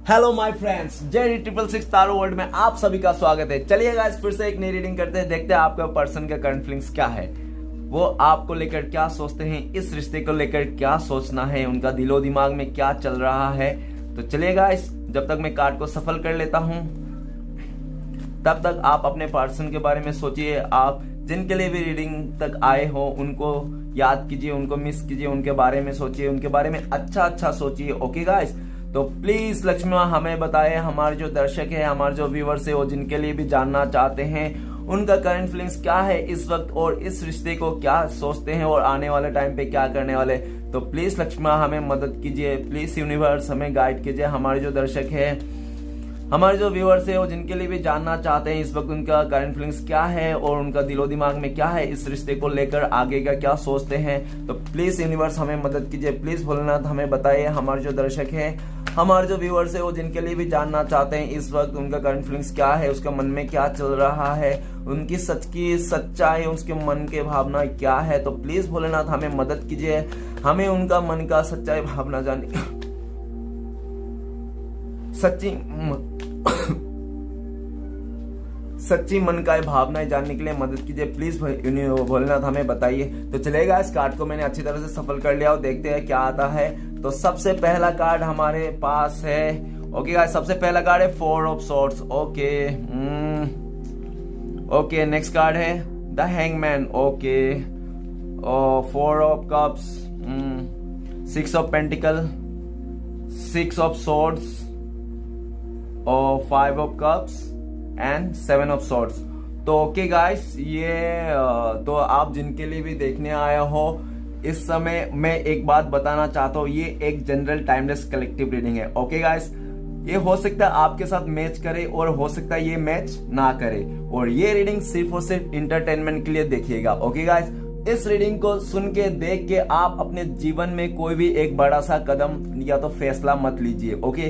Hello my friends, JD 666 taro world में आप सभी का स्वागत है। चलिए गाइस, फिर से एक नई रीडिंग करते हैं। देखते हैं आपका पर्सन का करंट फीलिंग्स क्या है, वो आपको लेकर क्या सोचते हैं, इस रिश्ते को लेकर क्या सोचना है, उनका दिलो दिमाग में क्या चल रहा है। तो चलिए गाइस, जब तक मैं कार्ड को सफल कर लेता हूं तब तक आप अपने पर्सन के बारे में सोचिए। आप जिनके लिए भी रीडिंग तक आए हो उनको याद कीजिए, उनको मिस कीजिए, उनके बारे में सोचिए, उनके बारे में अच्छा सोचिए। ओके गाइस, तो प्लीज लक्ष्मी माँ हमें बताएं, हमारे जो दर्शक है, हमारे जो व्यूवर्स है, वो जिनके लिए भी जानना चाहते हैं उनका करंट फीलिंग्स क्या है इस वक्त, और इस रिश्ते को क्या सोचते हैं और आने वाले टाइम पे क्या करने वाले। तो प्लीज लक्ष्मी माँ हमें मदद कीजिए, प्लीज यूनिवर्स हमें गाइड कीजिए। हमारे जो दर्शक है, हमारे जो व्यूअर्स है, वो जिनके लिए भी जानना चाहते हैं इस वक्त उनका करंट फीलिंग्स क्या है और उनका दिलो दिमाग में क्या है, इस रिश्ते को लेकर आगे का क्या सोचते हैं। तो प्लीज यूनिवर्स हमें मदद कीजिए, प्लीज भोलेनाथ हमें बताइए। हमारे जो दर्शक हैं, हमारे जो व्यूअर्स है, वो जिनके लिए भी जानना चाहते हैं इस वक्त उनका करंट फीलिंग्स क्या है, उसका मन में क्या चल रहा है, उनकी सच्चाई, उसके मन के भावना क्या है। तो प्लीज भोलेनाथ हमें मदद कीजिए, हमें उनका मन का सच्चाई भावना जाने सच्ची मन का भावनाएं जानने के लिए मदद कीजिए, प्लीज भोलेनाथ हमें बताइए। तो चलेगा, इस कार्ड को मैंने अच्छी तरह से सफल कर लिया और देखते हैं क्या आता है। तो सबसे पहला कार्ड हमारे पास है, ओके गाइस, सबसे पहला कार्ड है 4 of swords. Okay, next card है the hangman. Okay, 4 of cups, 6 of pentacle, 6 of swords और 5 of cups and 7 of swords. तो ओके गाइस, ये तो आप जिनके लिए भी देखने आया हो, इस समय मैं एक बात बताना चाहता हूँ, ये एक जनरल टाइमलेस कलेक्टिव रीडिंग है। ओके गाइस, ये हो सकता है आपके साथ मैच करे और हो सकता है ये मैच ना करे, और ये रीडिंग सिर्फ और सिर्फ इंटरटेनमेंट के लिए देखिएगा। ओके गाइस, इस रीडिंग को सुन के देख के आप अपने जीवन में कोई भी एक बड़ा सा कदम या तो फैसला मत लीजिए। ओके,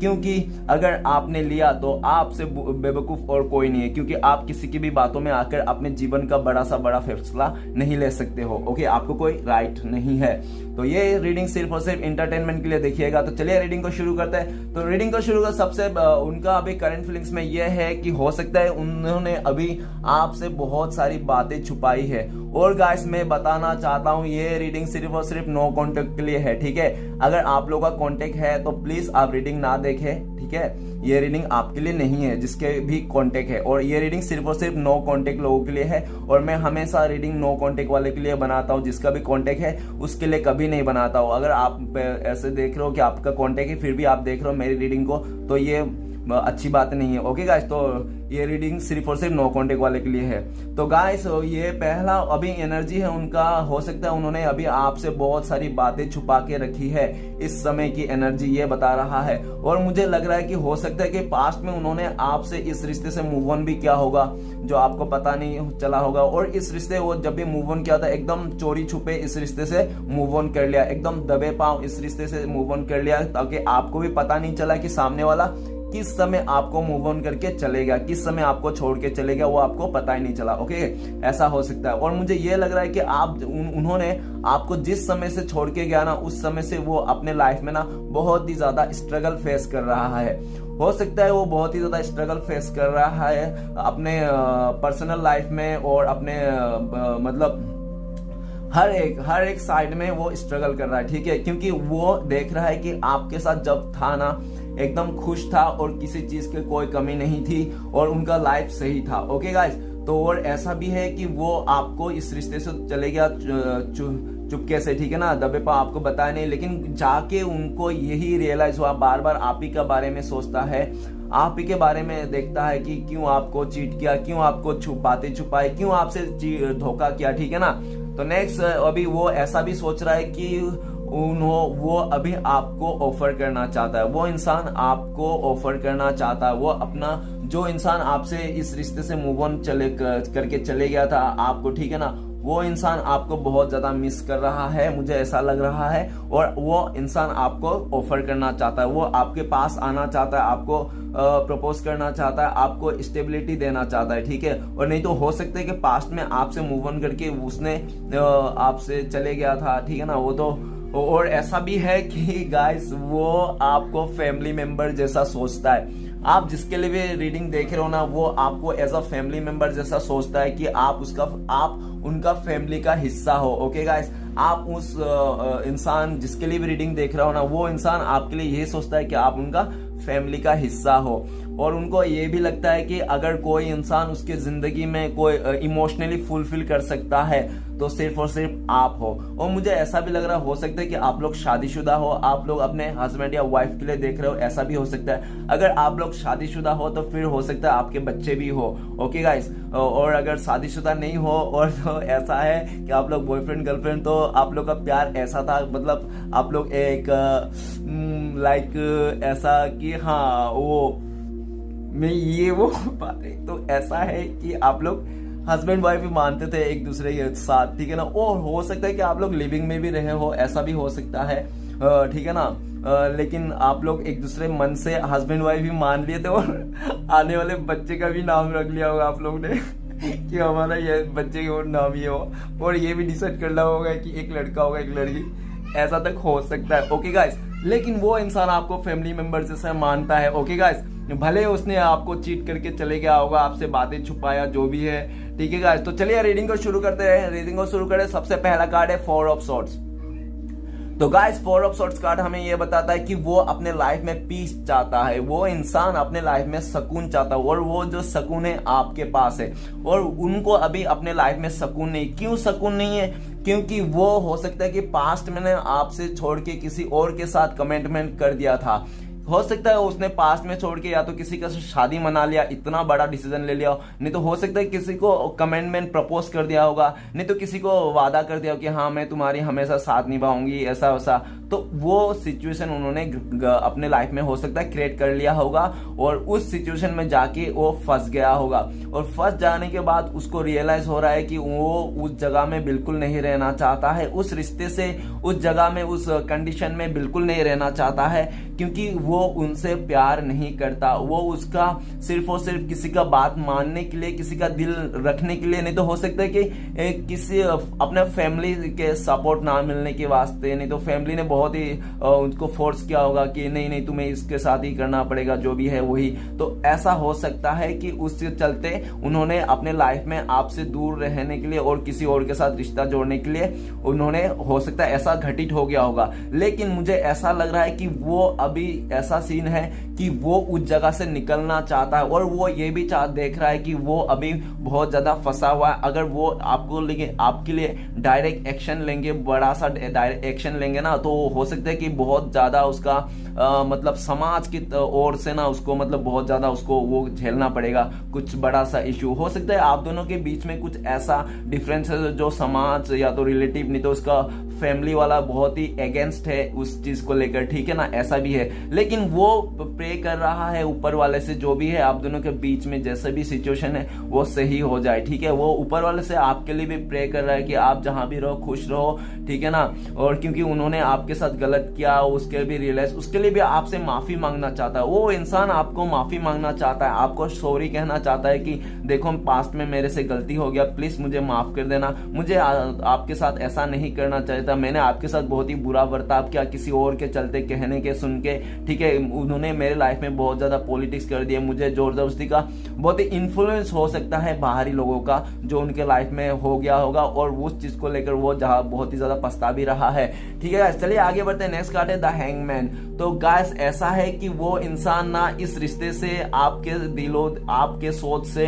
क्योंकि अगर आपने लिया तो आपसे बेवकूफ और कोई नहीं है, क्योंकि आप किसी की भी बातों में आकर अपने जीवन का बड़ा फैसला नहीं ले सकते हो। ओके, आपको कोई राइट नहीं है। तो ये रीडिंग सिर्फ और सिर्फ इंटरटेनमेंट के लिए देखिएगा। तो चलिए रीडिंग को शुरू करते हैं। तो रीडिंग को शुरू कर सबसे उनका अभी करंट फीलिंग्स में यह है कि हो सकता है उन्होंने अभी आपसे बहुत सारी बातें छुपाई है। और गाइस, मैं बताना चाहता हूँ ये रीडिंग सिर्फ और सिर्फ नो कॉन्टेक्ट के लिए है, ठीक है। अगर आप लोगों का कॉन्टेक्ट है तो प्लीज आप रीडिंग ना देखें, ठीक है। ये रीडिंग आपके लिए नहीं है जिसके भी कांटेक्ट है, और ये रीडिंग सिर्फ और सिर्फ नो कांटेक्ट लोगों के लिए है। और मैं हमेशा रीडिंग नो कांटेक्ट वाले के लिए बनाता हूँ, जिसका भी कांटेक्ट है उसके लिए कभी नहीं बनाता हूँ। अगर आप ऐसे देख रहे हो कि आपका कांटेक्ट है फिर भी आप देख रहे हो मेरी रीडिंग को, तो ये अच्छी बात नहीं है। ओके गाइस, तो ये रीडिंग सिर्फ और सिर्फ नो कांटेक्ट वाले के लिए है। तो गाइस, ये पहला अभी एनर्जी है उनका, हो सकता है उन्होंने अभी आपसे बहुत सारी बातें छुपा के रखी है, इस समय की एनर्जी ये बता रहा है। और मुझे लग रहा है कि हो सकता है कि पास्ट में उन्होंने आपसे इस रिश्ते से मूव ऑन भी किया होगा जो आपको पता नहीं चला होगा, और इस रिश्ते वो जब भी मूव ऑन किया था एकदम चोरी छुपे इस रिश्ते से मूव ऑन कर लिया, एकदम दबे पांव इस रिश्ते से मूव ऑन कर लिया, ताकि आपको भी पता नहीं चला कि सामने वाला किस समय आपको मूव ऑन करके चलेगा, किस समय आपको छोड़ के चलेगा, वो आपको पता ही नहीं चला। ओके, ऐसा हो सकता है। और मुझे ये लग रहा है कि आप उन्होंने आपको जिस समय से छोड़ के गया ना, उस समय से वो अपने लाइफ में ना बहुत ही ज्यादा स्ट्रगल फेस कर रहा है। हो सकता है वो बहुत ही ज्यादा स्ट्रगल फेस कर रहा है अपने पर्सनल लाइफ में, और अपने मतलब हर एक साइड में वो स्ट्रगल कर रहा है, ठीक है। क्योंकि वो देख रहा है कि आपके साथ जब था ना एकदम खुश था और किसी चीज की कोई कमी नहीं थी और उनका लाइफ सही था। ओके गाइस, तो और ऐसा भी है कि वो आपको इस रिश्ते से चले गया चुपके से, ठीक है ना, दबे पा आपको बताया नहीं, लेकिन जाके उनको यही रियलाइज हुआ, बार बार आप ही के बारे में सोचता है, आप ही के बारे में देखता है कि क्यों आपको चीट किया, क्यों आपको बातें छुपाई, क्यों आपसे धोखा किया, ठीक है ना। तो नेक्स्ट अभी वो ऐसा भी सोच रहा है कि वो अभी आपको ऑफर करना चाहता है, वो इंसान आपको ऑफर करना चाहता है, वो अपना जो इंसान आपसे इस रिश्ते से मूव ऑन करके चले गया था आपको, ठीक है ना, वो इंसान आपको बहुत ज्यादा मिस कर रहा है, मुझे ऐसा लग रहा है। और वो इंसान आपको ऑफर करना चाहता है, वो आपके पास आना चाहता है, आपको प्रपोज करना चाहता है, आपको स्टेबिलिटी देना चाहता है, ठीक है। और नहीं तो हो सकता है कि पास्ट में आपसे मूव ऑन करके उसने आपसे चले गया था, ठीक है ना, वो तो और ऐसा भी है कि गाइस वो आपको फैमिली मेंबर जैसा सोचता है। आप जिसके लिए भी रीडिंग देख रहे हो ना, वो आपको एज अ फैमिली मेंबर जैसा सोचता है कि आप उनका फैमिली का हिस्सा हो। ओके गाइस, आप उस इंसान जिसके लिए भी रीडिंग देख रहा हो ना, वो इंसान आपके लिए यही सोचता है कि आप उनका फैमिली का हिस्सा हो। और उनको ये भी लगता है कि अगर कोई इंसान उसके जिंदगी में कोई इमोशनली फुलफिल कर सकता है तो सिर्फ और सिर्फ आप हो। और मुझे ऐसा भी लग रहा हो सकता है कि आप लोग शादीशुदा हो, आप लोग अपने हस्बैंड या वाइफ के लिए देख रहे हो, ऐसा भी हो सकता है। अगर आप लोग शादीशुदा हो तो फिर हो सकता है आपके बच्चे भी हो। ओके गाइस, और अगर शादीशुदा नहीं हो और तो ऐसा है कि आप लोग बॉयफ्रेंड गर्लफ्रेंड, तो आप लोग का प्यार ऐसा था, मतलब आप लोग एक लाइक ऐसा कि हाँ वो मैं ये वो बातें, तो ऐसा है कि आप लोग हस्बैंड वाइफ भी मानते थे एक दूसरे के साथ, ठीक है ना। और हो सकता है कि आप लोग लिविंग में भी रहे हो, ऐसा भी हो सकता है, ठीक है ना। लेकिन आप लोग एक दूसरे मन से हस्बैंड वाइफ भी मान लिए थे और आने वाले बच्चे का भी नाम रख लिया होगा आप लोग ने कि हमारा ये बच्चे का नाम ये हो, और ये भी डिसाइड करना होगा कि एक लड़का होगा एक लड़की, ऐसा तक हो सकता है। ओके गाइस, लेकिन वो इंसान आपको फैमिली मेंबर जैसा मानता है। ओके गाइस, भले उसने आपको चीट करके चले गया होगा, आपसे बातें छुपाया, जो भी है, ठीक है गाइस। तो चलिए रीडिंग को शुरू करते हैं। रीडिंग को शुरू करें, सबसे पहला कार्ड है 4 ऑफ सॉर्ड्स। तो गाइस 4 ऑफ सॉर्ड्स कार्ड हमें ये बताता है कि वो अपने लाइफ में पीस चाहता है, वो इंसान अपने लाइफ में सुकून चाहता है, और वो जो सुकून है आपके पास है, और उनको अभी अपने लाइफ में सुकून नहीं। क्यों सुकून नहीं है? क्योंकि वो हो सकता है कि पास्ट में आपसे छोड़ के किसी और के साथ कमिटमेंट कर दिया था। हो सकता है उसने पास्ट में छोड़ के या तो किसी का शादी मना लिया, इतना बड़ा डिसीजन ले लिया, नहीं तो हो सकता है किसी को कमिटमेंट प्रपोज कर दिया होगा, नहीं तो किसी को वादा कर दिया कि हाँ मैं तुम्हारी हमेशा साथ निभाऊंगी, ऐसा वैसा। तो वो सिचुएशन उन्होंने अपने लाइफ में हो सकता है क्रिएट कर लिया होगा, और उस सिचुएशन में जाके वो फंस गया होगा, और फंस जाने के बाद उसको रियलाइज हो रहा है कि वो उस जगह में बिल्कुल नहीं रहना चाहता है, उस रिश्ते से, उस जगह में, उस कंडीशन में बिल्कुल नहीं रहना चाहता है, क्योंकि वो उनसे प्यार नहीं करता। वो उसका सिर्फ और सिर्फ किसी का बात मानने के लिए, किसी का दिल रखने के लिए, नहीं तो हो सकता है कि किसी अपने फैमिली के सपोर्ट ना मिलने के वास्ते, नहीं तो फैमिली ने बहुत ही उनको फोर्स किया होगा कि नहीं नहीं तुम्हें इसके साथ ही करना पड़ेगा, जो भी है वही। तो ऐसा हो सकता है कि उसके चलते उन्होंने अपने लाइफ में आपसे दूर रहने के लिए और किसी और के साथ रिश्ता जोड़ने के लिए उन्होंने, हो सकता है ऐसा घटित हो गया होगा। लेकिन मुझे ऐसा लग रहा है कि वो अभी ऐसा सीन है कि वो उस जगह से निकलना चाहता है, और वो ये भी देख रहा है कि वो अभी बहुत ज्यादा फंसा हुआ है। अगर वो आपके लिए डायरेक्ट एक्शन लेंगे, बड़ा सा डायरेक्ट एक्शन लेंगे ना, तो हो सकता है कि बहुत ज्यादा उसका मतलब समाज की ओर से ना उसको, मतलब बहुत ज्यादा उसको वो झेलना पड़ेगा, कुछ बड़ा सा इश्यू हो सकता है आप दोनों के बीच में, कुछ ऐसा डिफरेंस है जो समाज या तो रिलेटिव, नहीं तो उसका फैमिली वाला बहुत ही अगेंस्ट है उस चीज को लेकर, ठीक है ना, ऐसा भी है। लेकिन वो प्रे कर रहा है ऊपर वाले से, जो भी है आप दोनों के बीच में जैसे भी सिचुएशन है वो सही हो जाए, ठीक है। वो ऊपर वाले से आपके लिए भी प्रे कर रहा है कि आप जहां भी रहो खुश रहो, ठीक है ना। और क्योंकि उन्होंने आपके साथ गलत किया, उसके भी रियलाइज, उसके लिए भी आपसे माफी मांगना चाहता है। वो इंसान आपको माफी मांगना चाहता है, आपको सॉरी कहना चाहता है कि देखो पास्ट में मेरे से गलती हो गया, प्लीज मुझे माफ कर देना, मुझे आपके साथ ऐसा नहीं करना चाहिए था, मैंने आपके साथ बहुत ही बुरा बर्ताव किया किसी और के चलते, कहने के सुन के, ठीक है। उन्होंने मेरे लाइफ में बहुत ज्यादा पॉलिटिक्स कर दिए, मुझे जोर जबरदस्ती का बहुत ही इन्फ्लुएंस हो सकता है बाहरी लोगों का जो उनके लाइफ में हो गया होगा, और उस चीज को लेकर वो जहां बहुत ही ज्यादा पछता भी रहा है, ठीक है। चलिए आगे बढ़ते हैं। नेक्स्ट कार्ड है द हैंगमैन। तो गाइस ऐसा है कि वो इंसान ना इस रिश्ते से, आपके दिलो, आपके सोच से,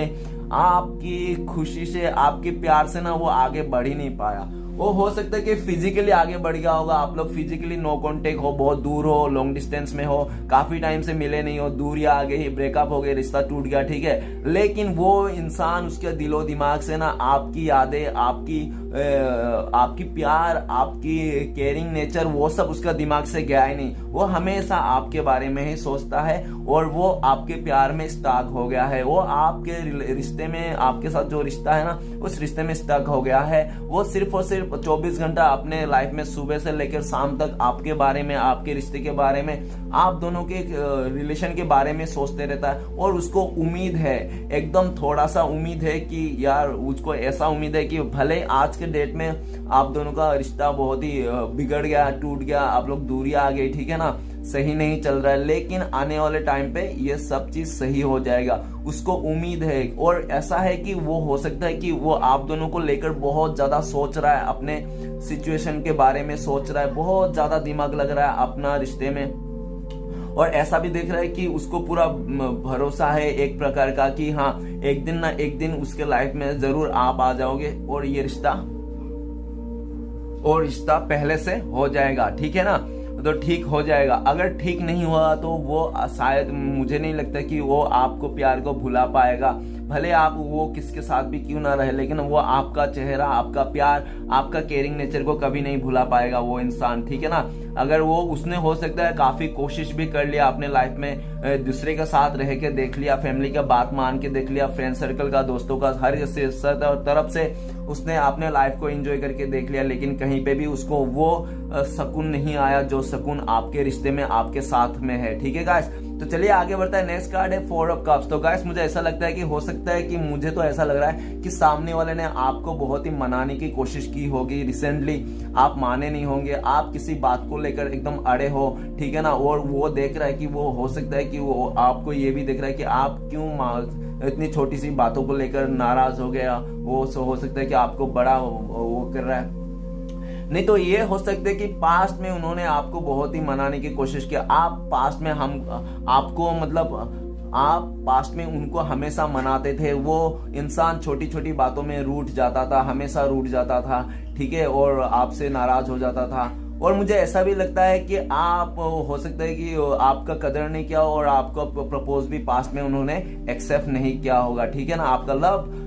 आपकी खुशी से, आपके प्यार से ना वो आगे बढ़ ही नहीं पाया। वो हो सकता है कि फिजिकली आगे बढ़ गया होगा, आप लोग फिजिकली नो कांटेक्ट हो, बहुत दूर हो, लॉन्ग डिस्टेंस में हो, काफी टाइम से मिले नहीं हो, दूर या आगे ही ब्रेकअप हो गए, रिश्ता टूट गया, ठीक है। लेकिन वो इंसान, उसके दिलो दिमाग से ना आपकी यादें, आपकी प्यार, आपकी केयरिंग नेचर, वो सब उसका दिमाग से गया ही नहीं। वो हमेशा आपके बारे में ही सोचता है, और वो आपके प्यार में स्टक हो गया है, वो आपके रिश्ते में, आपके साथ जो रिश्ता है ना उस रिश्ते में स्टक हो गया है। वो सिर्फ और सिर्फ 24 घंटा अपने लाइफ में सुबह से लेकर शाम तक आपके बारे में, आपके रिश्ते के बारे में, आप दोनों के रिलेशन के बारे में सोचते रहता है। और उसको उम्मीद है, एकदम थोड़ा सा उम्मीद है कि यार, उसको ऐसा उम्मीद है कि भले आज के डेट में आप दोनों का रिश्ता बहुत ही बिगड़ गया, टूट गया, आप लोग दूरी आ गई, ठीक है ना, सही नहीं चल रहा है, लेकिन आने वाले टाइम पे ये सब चीज सही हो जाएगा, उसको उम्मीद है। और ऐसा है कि वो हो सकता है कि वो आप दोनों को लेकर बहुत ज्यादा सोच रहा है, अपने सिचुएशन के बारे में सोच रहा है, बहुत ज्यादा दिमाग लग रहा है अपना रिश्ते में। और ऐसा भी देख रहा है कि उसको पूरा भरोसा है एक प्रकार का कि हाँ एक दिन ना एक दिन उसके लाइफ में जरूर आप आ जाओगे और ये रिश्ता पहले से हो जाएगा, ठीक है ना, तो ठीक हो जाएगा। अगर ठीक नहीं हुआ तो वो शायद मुझे नहीं लगता कि वो आपको प्यार को भुला पाएगा, भले आप वो किसके साथ भी क्यों ना रहे, लेकिन वो आपका चेहरा, आपका प्यार, आपका केयरिंग नेचर को कभी नहीं भुला पाएगा वो इंसान, ठीक है ना। अगर वो उसने हो सकता है काफी कोशिश भी कर लिया अपने लाइफ में, दूसरे के साथ रह के देख लिया, फैमिली का बात मान के देख लिया, फ्रेंड सर्कल का, दोस्तों का, हर तरफ से उसने अपने लाइफ को एंजॉय करके देख लिया, लेकिन कहीं पे भी उसको वो सुकून नहीं आया जो सुकून आपके रिश्ते में आपके साथ में है, ठीक है गाइस। तो चलिए आगे बढ़ता है। नेक्स्ट कार्ड है 4 ऑफ कप्स। तो गाइस मुझे ऐसा लगता है कि हो सकता है कि मुझे तो ऐसा लग रहा है कि सामने वाले ने आपको बहुत ही मनाने की कोशिश की होगी रिसेंटली, आप माने नहीं होंगे, आप किसी बात को लेकर एकदम अड़े हो, ठीक है ना, और वो देख रहा है कि वो हो सकता है कि वो आपको ये भी देख रहा है कि आप क्यों इतनी छोटी सी बातों को लेकर नाराज हो गया, वो हो सकता है कि आपको बड़ा वो कर रहा है। नहीं तो ये हो सकता है कि पास्ट में उन्होंने आपको बहुत ही मनाने की कोशिश की, आप पास्ट में आप पास्ट में उनको हमेशा मनाते थे, वो इंसान छोटी छोटी बातों में रूठ जाता था, हमेशा रूठ जाता था, ठीक है, और आपसे नाराज हो जाता था। और मुझे ऐसा भी लगता है कि आप हो सकता है कि आपका कदर नहीं किया और आपका प्रपोज भी पास्ट में उन्होंने एक्सेप्ट नहीं किया होगा, ठीक है ना, आपका लव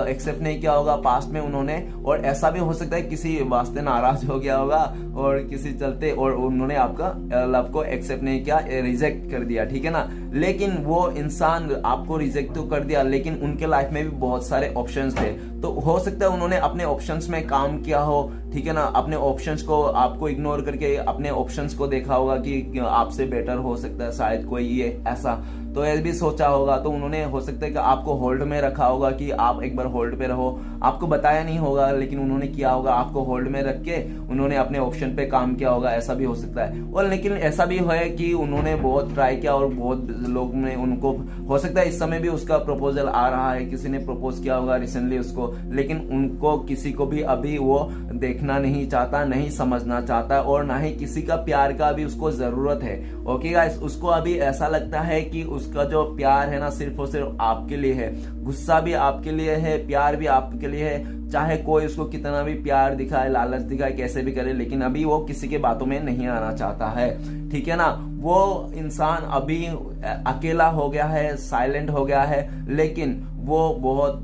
एक्सेप्ट नहीं किया होगा पास्ट में उन्होंने। और ऐसा भी हो सकता है किसी वास्ते नाराज हो गया होगा और किसी चलते, और उन्होंने आपका लव को एक्सेप्ट नहीं किया, रिजेक्ट कर दिया, ठीक है ना। लेकिन वो इंसान आपको रिजेक्ट तो कर दिया, लेकिन उनके लाइफ में भी बहुत सारे ऑप्शंस थे, तो हो सकता है उन्होंने अपने ऑप्शंस में काम किया हो, ठीक है ना, अपने ऑप्शंस को आपको इग्नोर करके अपने ऑप्शंस को देखा होगा कि आपसे बेटर हो सकता है शायद कोई, ये ऐसा तो ये भी सोचा होगा। तो उन्होंने हो सकता है कि आपको होल्ड में रखा होगा कि आप एक बार होल्ड पे रहो, आपको बताया नहीं होगा, लेकिन उन्होंने किया होगा, आपको होल्ड में रख के उन्होंने अपने ऑप्शन पे काम किया होगा, ऐसा भी हो सकता है। और लेकिन ऐसा भी है कि उन्होंने बहुत ट्राई किया और बहुत लोग ने उनको, हो सकता है इस समय भी उसका प्रपोजल आ रहा है, किसी ने प्रपोज किया होगा रिसेंटली उसको, लेकिन उनको किसी को भी अभी वो देखना नहीं चाहता, नहीं समझना चाहता, और ना ही किसी का प्यार का अभी उसको जरूरत है। ओके गाइस, उसको अभी ऐसा लगता है कि उसका जो प्यार है ना सिर्फ और सिर्फ आपके लिए है, गुस्सा भी आपके लिए है, प्यार भी आपके लिए है, चाहे कोई उसको कितना भी प्यार दिखाए, लालच दिखाए, कैसे भी करे, लेकिन अभी वो किसी के बातों में नहीं आना चाहता है, ठीक है ना। वो इंसान अभी अकेला हो गया है, साइलेंट हो गया है, लेकिन वो बहुत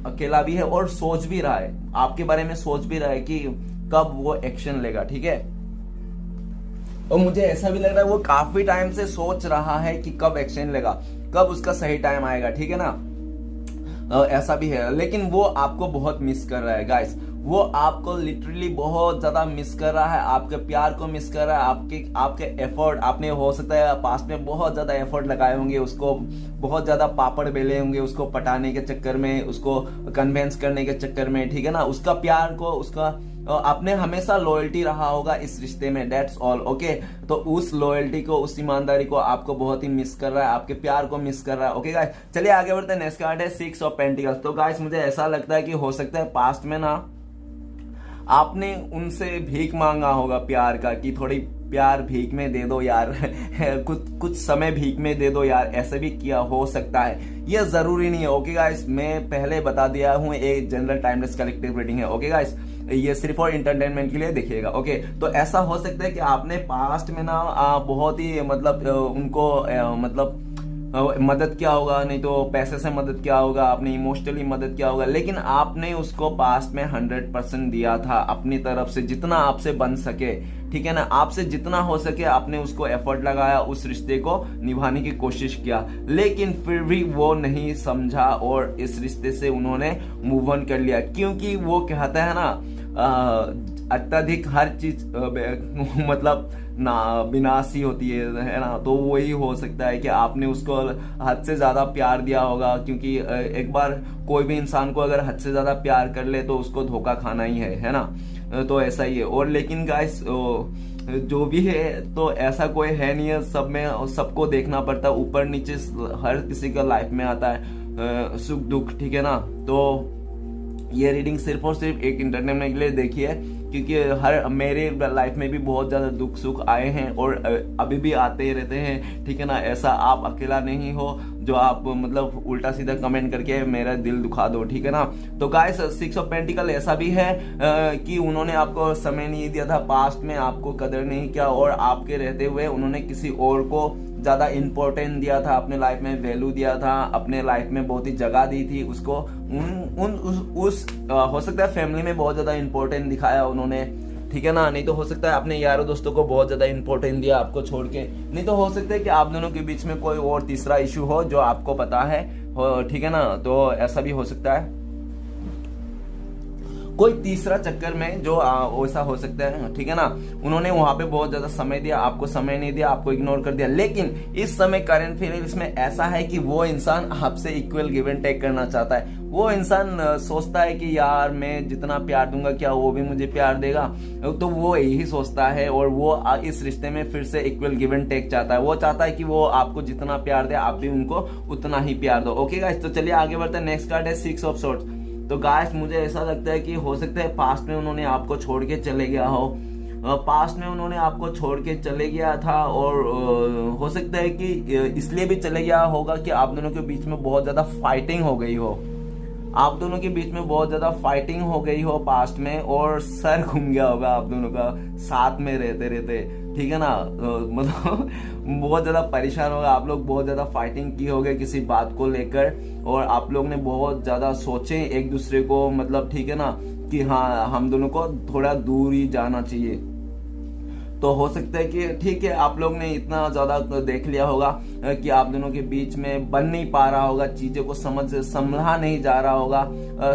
अकेला भी है और सोच भी रहा है, आपके बारे में सोच भी रहा है कि कब वो एक्शन लेगा, ठीक है। और मुझे ऐसा भी लग रहा है वो काफी टाइम से सोच रहा है कि कब एक्शन लेगा, कब उसका सही टाइम आएगा, ठीक है ना, ऐसा भी है। लेकिन वो आपको बहुत मिस कर रहा है गाइस, वो आपको लिटरली बहुत ज्यादा मिस कर रहा है, आपके प्यार को मिस कर रहा है, आपके एफर्ट, आपने हो सकता है पास्ट में बहुत ज्यादा एफर्ट लगाए होंगे, उसको बहुत ज्यादा पापड़ बेले होंगे, उसको पटाने के चक्कर में, उसको कन्वेंस करने के चक्कर में, ठीक है ना, उसका प्यार को, उसका आपने हमेशा लॉयल्टी रहा होगा इस रिश्ते में, दैट्स ऑल, ओके। तो उस लॉयल्टी को, उस ईमानदारी को आपको बहुत ही मिस कर रहा है, आपके प्यार को मिस कर रहा है, ओके गाइस। चलिए आगे बढ़ते हैं। नेक्स्ट कार्ड है 6 ऑफ पेंटिकल्स। तो गाइस मुझे ऐसा लगता है कि हो सकता है पास्ट में ना आपने उनसे भीख मांगा होगा प्यार का, कि थोड़ी प्यार भीख में दे दो यार कुछ समय भीख में दे दो यार, ऐसे भी किया हो सकता है, ये जरूरी नहीं है, ओके गाइस। मैं पहले बता दिया हूं, एक जनरल टाइमलेस कलेक्टिव रीडिंग है, ओके गाइस, ये सिर्फ और इंटरटेनमेंट के लिए देखिएगा, ओके। तो ऐसा हो सकता है कि आपने पास्ट में ना बहुत ही मतलब उनको मतलब मदद किया होगा, नहीं तो पैसे से मदद किया होगा, आपने इमोशनली मदद किया होगा, लेकिन आपने उसको पास्ट में 100% दिया था अपनी तरफ से, जितना आपसे बन सके, ठीक है ना, आपसे जितना हो सके आपने उसको एफर्ट लगाया, उस रिश्ते को निभाने की कोशिश किया, लेकिन फिर भी वो नहीं समझा और इस रिश्ते से उन्होंने मूव ऑन कर लिया। क्योंकि वो कहता है ना अत्यधिक हर चीज मतलब ना विनाशी होती है ना। तो वही हो सकता है कि आपने उसको हद से ज्यादा प्यार दिया होगा, क्योंकि एक बार कोई भी इंसान को अगर हद से ज्यादा प्यार कर ले तो उसको धोखा खाना ही है ना। तो ऐसा ही है। और लेकिन गाइस जो भी है तो ऐसा कोई है नहीं है, सब में सबको देखना पड़ता है, ऊपर नीचे हर किसी का लाइफ में आता है सुख दुख, ठीक है ना। तो ये रीडिंग सिर्फ और सिर्फ एक इंटरटेनमेंट के लिए देखी है, क्योंकि हर मेरे लाइफ में भी बहुत ज्यादा दुख सुख आए हैं और अभी भी आते ही रहते हैं, ठीक है ना। ऐसा आप अकेला नहीं हो जो आप मतलब उल्टा सीधा कमेंट करके मेरा दिल दुखा दो, ठीक है ना। तो गाइस 6 ऑफ पेंटिकल ऐसा भी है कि उन्होंने आपको समय नहीं दिया था, पास्ट में आपको कदर नहीं किया, और आपके रहते हुए उन्होंने किसी और को ज्यादा इंपॉर्टेंट दिया था, अपने लाइफ में वैल्यू दिया था, अपने लाइफ में बहुत ही जगह दी थी उसको। हो सकता है फैमिली में बहुत ज्यादा इंपॉर्टेंट दिखाया उन्होंने, ठीक है ना। नहीं तो हो सकता है अपने यारों दोस्तों को बहुत ज्यादा इंपॉर्टेंट दिया आपको छोड़ के। नहीं तो हो सकता है कि आप दोनों के बीच में कोई और तीसरा इशू हो जो आपको पता है, ठीक है ना। तो ऐसा भी हो सकता है, कोई तीसरा चक्कर में जो ऐसा हो सकता है, ठीक है ना। उन्होंने वहां पे बहुत ज्यादा समय दिया, आपको समय नहीं दिया, आपको इग्नोर कर दिया। लेकिन इस समय करंट फीलिंग्स में ऐसा है कि वो इंसान आपसे इक्वल गिव एंड टेक करना चाहता है। वो इंसान सोचता है कि यार मैं जितना प्यार दूंगा क्या वो भी मुझे प्यार देगा, तो वो यही सोचता है, और वो इस रिश्ते में फिर से इक्वल गिव एंड टेक चाहता है। वो चाहता है कि वो आपको जितना प्यार दे आप भी उनको उतना ही प्यार दो। ओके गाइस, तो चलिए आगे बढ़ते हैं। नेक्स्ट कार्ड है 6 ऑफ सोर्ड्स। तो गाइस मुझे ऐसा लगता है कि हो सकता है पास्ट में उन्होंने आपको छोड़ के चले गया हो, पास्ट में उन्होंने आपको छोड़ के चले गया था, और हो सकता है कि इसलिए भी चले गया होगा कि आप दोनों के बीच में बहुत ज्यादा फाइटिंग हो गई हो, आप दोनों के बीच में बहुत ज्यादा फाइटिंग हो गई हो पास्ट में, और सर घूम गया होगा आप दोनों का साथ में रहते रहते, ठीक है ना। मतलब बहुत ज्यादा परेशान होगा आप लोग, बहुत ज्यादा फाइटिंग की होगी किसी बात को लेकर, और आप लोग ने बहुत ज्यादा सोचे एक दूसरे को, मतलब ठीक है ना, कि हाँ हम दोनों को थोड़ा दूर ही जाना चाहिए। तो हो सकता है कि ठीक है आप लोग ने इतना ज्यादा देख लिया होगा कि आप दोनों के बीच में बन नहीं पा रहा होगा, चीजों को संभला नहीं जा रहा होगा,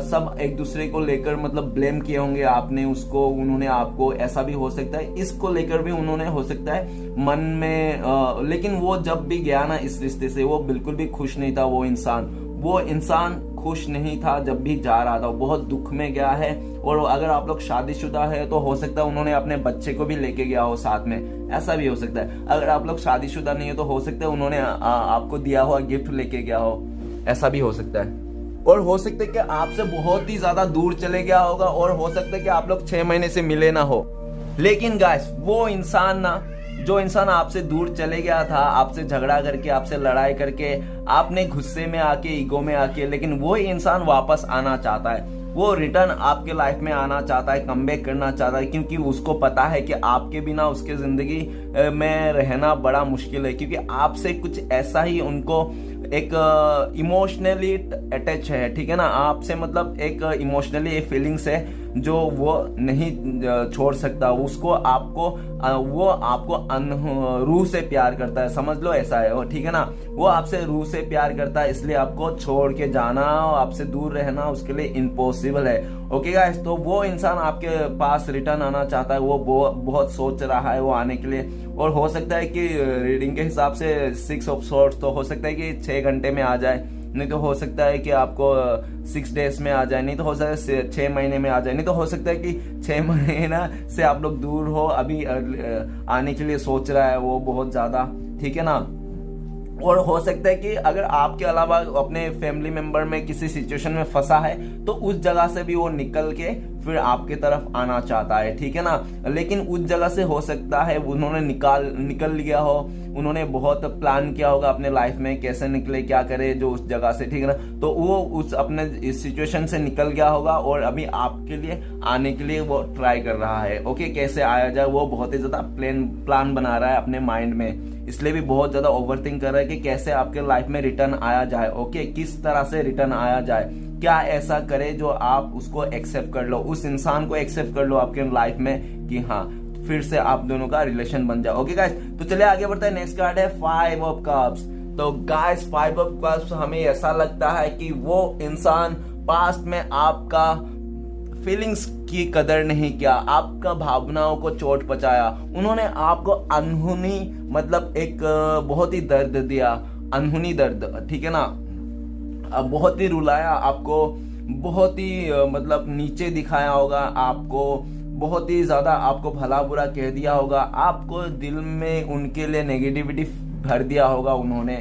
सब एक दूसरे को लेकर मतलब ब्लेम किए होंगे आपने उसको, उन्होंने आपको, ऐसा भी हो सकता है। इसको लेकर भी उन्होंने हो सकता है मन में लेकिन वो जब भी गया ना इस रिश्ते से, वो बिल्कुल भी खुश नहीं था। वो इंसान खुश नहीं था जब भी जा रहा था, बहुत दुख में गया है। और अगर आप लोग शादीशुदा है तो हो सकता है उन्होंने अपने बच्चे को भी लेके गया हो साथ में, ऐसा भी हो सकता है। अगर आप लोग शादीशुदा नहीं है तो हो सकता है उन्होंने आपको दिया हुआ गिफ्ट लेके गया हो, ऐसा भी हो सकता है। और हो सकता है कि आपसे बहुत ही ज्यादा दूर चले गया होगा, और हो सकता है कि आप लोग 6 महीने से मिले ना हो। लेकिन गाइस वो इंसान ना, जो इंसान आपसे दूर चले गया था, आपसे झगड़ा करके, आपसे लड़ाई करके, आपने गुस्से में आके, ईगो में आके, लेकिन वो इंसान वापस आना चाहता है, वो रिटर्न आपके लाइफ में आना चाहता है, कमबैक करना चाहता है, क्योंकि उसको पता है कि आपके बिना उसके जिंदगी में रहना बड़ा मुश्किल है, क्योंकि आपसे कुछ ऐसा ही उनको एक इमोशनली अटैच है, ठीक है ना। आपसे मतलब एक इमोशनली फीलिंग्स है जो वो नहीं छोड़ सकता उसको, आपको वो आपको रूह से प्यार करता है, समझ लो ऐसा है वो, ठीक है ना। वो आपसे रूह से प्यार करता है, इसलिए आपको छोड़ के जाना, आपसे दूर रहना उसके लिए इम्पॉसिबल है। ओके गाइस, तो वो इंसान आपके पास रिटर्न आना चाहता है, वो बहुत सोच रहा है वो आने के लिए। और हो सकता है कि रीडिंग के हिसाब से 6 ऑफ सोर्ड्स, तो हो सकता है कि 6 घंटे में आ जाए, नहीं तो हो सकता है कि आपको 6 डेज में आ जाए, नहीं तो हो सकता है 6 महीने में आ जाए, नहीं तो हो सकता है कि 6 महीना से आप लोग दूर हो, अभी आने के लिए सोच रहा है वो बहुत ज्यादा, ठीक है ना। और हो सकता है कि अगर आपके अलावा अपने फैमिली मेंबर में किसी सिचुएशन में फंसा है तो उस जगह से भी वो निकल के फिर आपके तरफ आना चाहता है, ठीक है ना। लेकिन उस जगह से हो सकता है उन्होंने निकल लिया हो, उन्होंने बहुत प्लान किया होगा अपने लाइफ में कैसे निकले, क्या करे जो उस जगह से, ठीक है ना। तो वो उस अपने इस सिचुएशन से निकल गया होगा और अभी आपके लिए आने के लिए वो ट्राई कर रहा है। ओके, कैसे आया जाए, वो बहुत ही ज्यादा प्लान बना रहा है अपने माइंड में, इसलिए भी बहुत ज्यादा ओवरथिंक कर रहा है कि कैसे आपके लाइफ में रिटर्न आया जाए। ओके, किस तरह से रिटर्न आया जाए, क्या ऐसा करे जो आप उसको एक्सेप्ट कर लो, उस इंसान को एक्सेप्ट कर लो आपके लाइफ में कि हाँ फिर से आप दोनों का रिलेशन बन जाए। ओके गाइस, तो चलिए आगे बढ़ते हैं। नेक्स्ट कार्ड है 5 ऑफ कप्स। तो गाइस 5 ऑफ कप्स हमें ऐसा लगता है कि वो इंसान पास्ट में आपका फीलिंग्स की कदर नहीं किया, आपका भावनाओं को चोट पहुंचाया, उन्होंने आपको अनहोनी मतलब एक बहुत ही दर्द दिया, अनहोनी दर्द, ठीक है ना, बहुत ही रुलाया आपको, बहुत ही मतलब नीचे दिखाया होगा आपको, बहुत ही ज्यादा आपको भला बुरा कह दिया होगा, आपको दिल में उनके लिए नेगेटिविटी भर दिया होगा उन्होंने,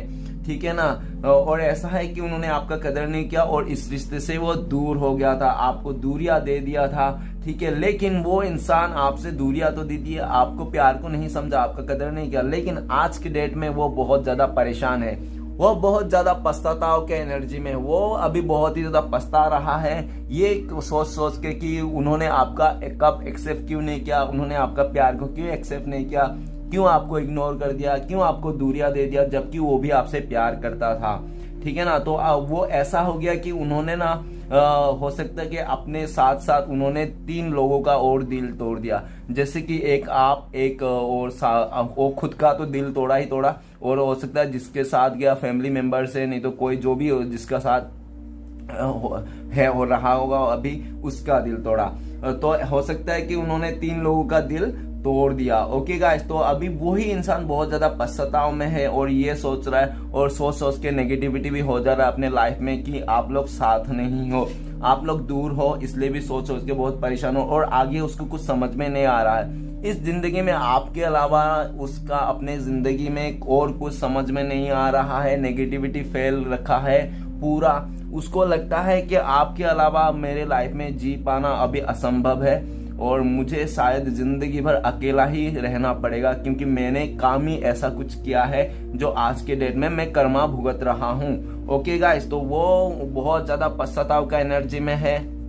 ठीक है ना। और ऐसा है कि उन्होंने आपका कदर नहीं किया और इस रिश्ते से वो दूर हो गया था, आपको दूरियां दे दिया था, ठीक है। लेकिन वो इंसान आपसे दूरियां तो दे दी, आपको प्यार को नहीं समझा, आपका कदर नहीं किया, लेकिन आज के डेट में वो बहुत ज्यादा परेशान है, वो बहुत ज्यादा पछताताओं के एनर्जी में, वो अभी बहुत ही ज्यादा पछता रहा है, ये सोच सोच के कि उन्होंने आपका कब एक्सेप्ट क्यों नहीं किया, उन्होंने आपका प्यार को क्यों एक्सेप्ट नहीं किया, क्यों आपको इग्नोर कर दिया, क्यों आपको दूरियां दे दिया, जबकि वो भी आपसे प्यार करता था, ठीक है ना। तो वो ऐसा हो गया कि उन्होंने ना हो सकता है कि अपने साथ साथ उन्होंने 3 लोगों का और दिल तोड़ दिया, जैसे कि एक आप, एक और वो खुद का तो दिल तोड़ा ही तोड़ा, और हो सकता है जिसके साथ गया फैमिली मेंबर से, नहीं तो कोई जो भी हो जिसका साथ है हो रहा होगा अभी, उसका दिल तोड़ा। तो हो सकता है कि उन्होंने 3 लोगों का दिल तोड़ दिया। ओके गाइस, तो अभी वही इंसान बहुत ज्यादा पश्चाताप में है और ये सोच रहा है और सोच सोच के नेगेटिविटी भी हो जा रहा है अपने लाइफ में कि आप लोग साथ नहीं हो, आप लोग दूर हो, इसलिए भी सोच सोच के बहुत परेशान हो और आगे उसको कुछ समझ में नहीं आ रहा है। इस जिंदगी में आपके अलावा उसका अपने जिंदगी में और कुछ समझ में नहीं आ रहा है, नेगेटिविटी फैल रखा है पूरा, उसको लगता है कि आपके अलावा मेरे लाइफ में जी पाना अभी असंभव है और मुझे शायद जिंदगी भर अकेला ही रहना पड़ेगा, क्योंकि मैंने काम ही ऐसा कुछ किया है जो आज के डेट में मैं कर्मा भुगत रहा हूँ। ओके गाइस, तो वो बहुत ज्यादा पश्चाताप का एनर्जी में है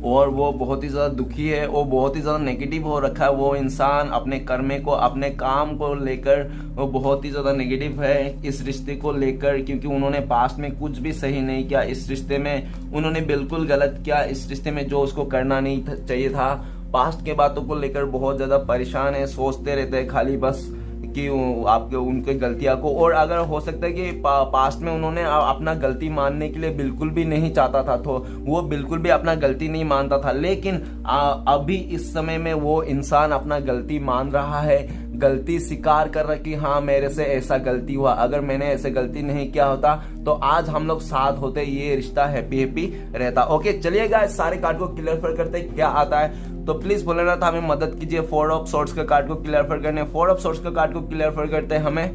और वो बहुत ही ज्यादा दुखी है, वो बहुत ही ज्यादा नेगेटिव हो रखा है। वो इंसान अपने कर्मे को, अपने काम को लेकर वो बहुत ही ज्यादा नेगेटिव है, इस रिश्ते को लेकर, क्योंकि उन्होंने पास्ट में कुछ भी सही नहीं किया, इस रिश्ते में उन्होंने बिल्कुल गलत किया, इस रिश्ते में जो उसको करना नहीं चाहिए था। पास्ट के बातों को लेकर बहुत ज्यादा परेशान है, सोचते रहते हैं खाली बस कि आपके उनके गलतियां को, और अगर हो सकता है कि पास्ट में उन्होंने अपना गलती मानने के लिए बिल्कुल भी नहीं चाहता था, तो वो बिल्कुल भी अपना गलती नहीं मानता था, लेकिन अभी इस समय में वो इंसान अपना गलती मान रहा है, गलती स्वीकार कर रहा है कि हाँ मेरे से ऐसा गलती हुआ, अगर मैंने ऐसे गलती नहीं किया होता तो आज हम लोग साथ होते, ये रिश्ता हैप्पी हैप्पी रहता। ओके चलिए गाइस, सारे कार्ड को क्लियर करते हैं क्या आता है, तो प्लीज बोले ना था हमें मदद कीजिए 4 ऑफ सोर्ट्स का कार्ड को क्लियर करने। 4 ऑफ सोर्ट्स का कार्ड को क्लियर करते हैं हमें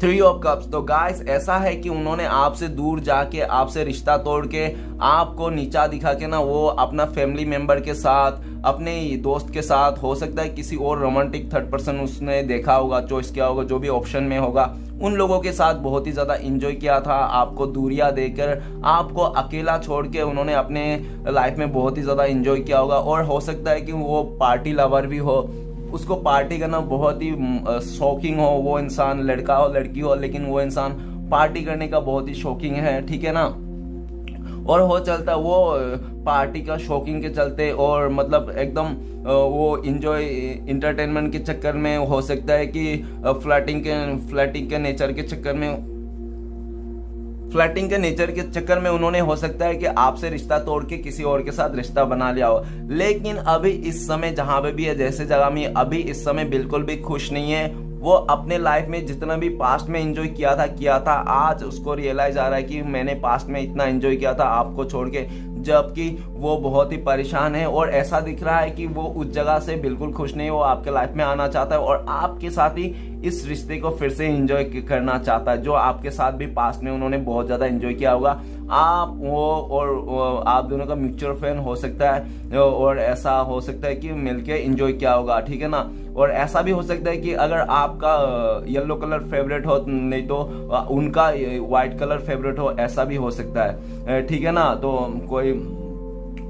3 ऑफ कप्स। तो गाइस ऐसा है कि उन्होंने आपसे दूर जाके, आपसे रिश्ता तोड़ के, आपको नीचा दिखा के ना, वो अपना फैमिली मेंबर के साथ, अपने दोस्त के साथ, हो सकता है किसी और रोमांटिक थर्ड पर्सन उसने देखा होगा, चॉइस किया होगा, जो भी ऑप्शन में होगा, उन लोगों के साथ बहुत ही ज्यादा एंजॉय किया था, आपको दूरियां देकर, आपको अकेला छोड़ के उन्होंने अपने लाइफ में बहुत ही ज्यादा एंजॉय किया होगा। और हो सकता है कि वो पार्टी लवर भी हो, उसको पार्टी करना बहुत ही शौकीन हो, वो इंसान लड़का हो लड़की हो, लेकिन वो इंसान पार्टी करने का बहुत ही शौकीन है, ठीक है ना। और हो चलता वो पार्टी का शौकीन के चलते और मतलब एकदम वो इंजॉय इंटरटेनमेंट के चक्कर में, हो सकता है कि फ्लर्टिंग के नेचर के चक्कर में उन्होंने हो सकता है कि आपसे रिश्ता तोड़ के किसी और के साथ रिश्ता बना लिया हो। लेकिन अभी इस समय जहां पे भी है, जैसे जगह में अभी इस समय बिल्कुल भी खुश नहीं है। वो अपने लाइफ में जितना भी पास्ट में एंजॉय किया था, आज उसको रियलाइज आ रहा है कि मैंने पास्ट में इतना एंजॉय किया था आपको छोड़ के, जबकि वो बहुत ही परेशान है और ऐसा दिख रहा है कि वो उस जगह से बिल्कुल खुश नहीं, वो आपके लाइफ में आना चाहता है और आपके साथ ही इस रिश्ते को फिर से एंजॉय करना चाहता है, जो आपके साथ भी पास्ट में उन्होंने बहुत ज्यादा एंजॉय किया होगा। आप वो और आप दोनों का म्यूचुअल फैन हो सकता है और ऐसा हो सकता है कि मिलके एंजॉय किया होगा, ठीक है ना। और ऐसा भी हो सकता है कि अगर आपका येलो कलर फेवरेट हो, नहीं तो उनका व्हाइट कलर फेवरेट हो, ऐसा भी हो सकता है, ठीक है ना। तो कोई,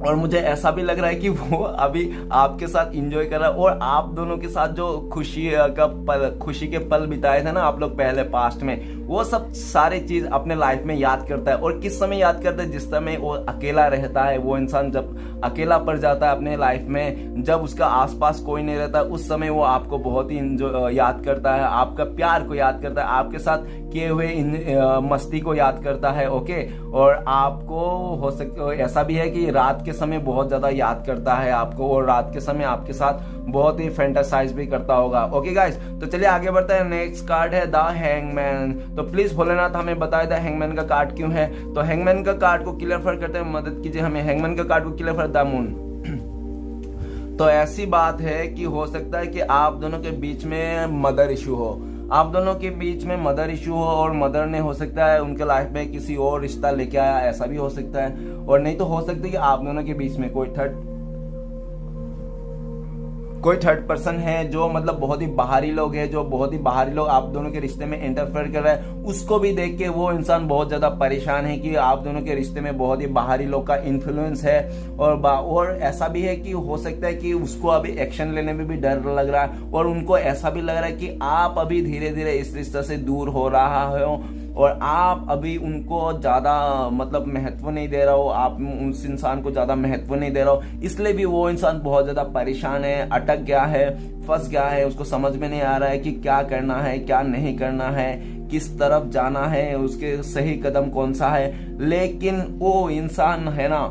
और मुझे ऐसा भी लग रहा है कि वो अभी आपके साथ एंजॉय कर रहा है और आप दोनों के साथ जो खुशी के पल बिताए थे ना आप लोग पहले पास्ट में, वो सब सारे चीज अपने लाइफ में याद करता है। और किस समय याद करता है? जिस समय वो अकेला रहता है, वो इंसान जब अकेला पड़ जाता है अपने लाइफ में, जब उसका आसपास कोई नहीं रहता, उस समय वो आपको बहुत ही याद करता है, आपका प्यार को याद करता है, आपके साथ किए हुए मस्ती को याद करता है। ओके, और आपको हो सकता ऐसा भी है कि रात के के समय बहुत ज्यादा याद करता है आपको, और रात के समय आपके साथ बहुत ही फैंटासाइज भी करता होगा। ओके गाइस, तो चलिए आगे बढ़ते हैं। नेक्स्ट कार्ड है द हैंगमैन। तो प्लीज भोलेनाथ हमें बताए द हैंगमैन का कार्ड क्यों है। तो हैंगमैन का कार्ड को क्लियर करते हैं, मदद कीजिए हमें। हैंगमैन का कार्ड को क्लियर द मून। तो ऐसी बात है कि हो सकता है कि आप दोनों के बीच में मदर इशू हो, आप दोनों के बीच में मदर इशू हो, और मदर ने हो सकता है उनके लाइफ में किसी और रिश्ता लेके आया, ऐसा भी हो सकता है। और नहीं तो हो सकता है कि आप दोनों के बीच में कोई थर्ड पर्सन है जो मतलब बहुत ही बाहरी लोग है, जो बहुत ही बाहरी लोग आप दोनों के रिश्ते में इंटरफेयर कर रहा है। उसको भी देख के वो इंसान बहुत ज्यादा परेशान है कि आप दोनों के रिश्ते में बहुत ही बाहरी लोग का इन्फ्लुएंस है। और ऐसा भी है कि हो सकता है कि उसको अभी एक्शन लेने में भी डर लग रहा है, और उनको ऐसा भी लग रहा है कि आप अभी धीरे धीरे इस रिश्ते से दूर हो रहा हो, और आप अभी उनको ज्यादा मतलब महत्व नहीं दे रहा हो, आप उस इंसान को ज्यादा महत्व नहीं दे रहा हो। इसलिए भी वो इंसान बहुत ज्यादा परेशान है, अटक गया है, फंस गया है। उसको समझ में नहीं आ रहा है कि क्या करना है, क्या नहीं करना है, किस तरफ जाना है, उसके सही कदम कौन सा है। लेकिन वो इंसान है ना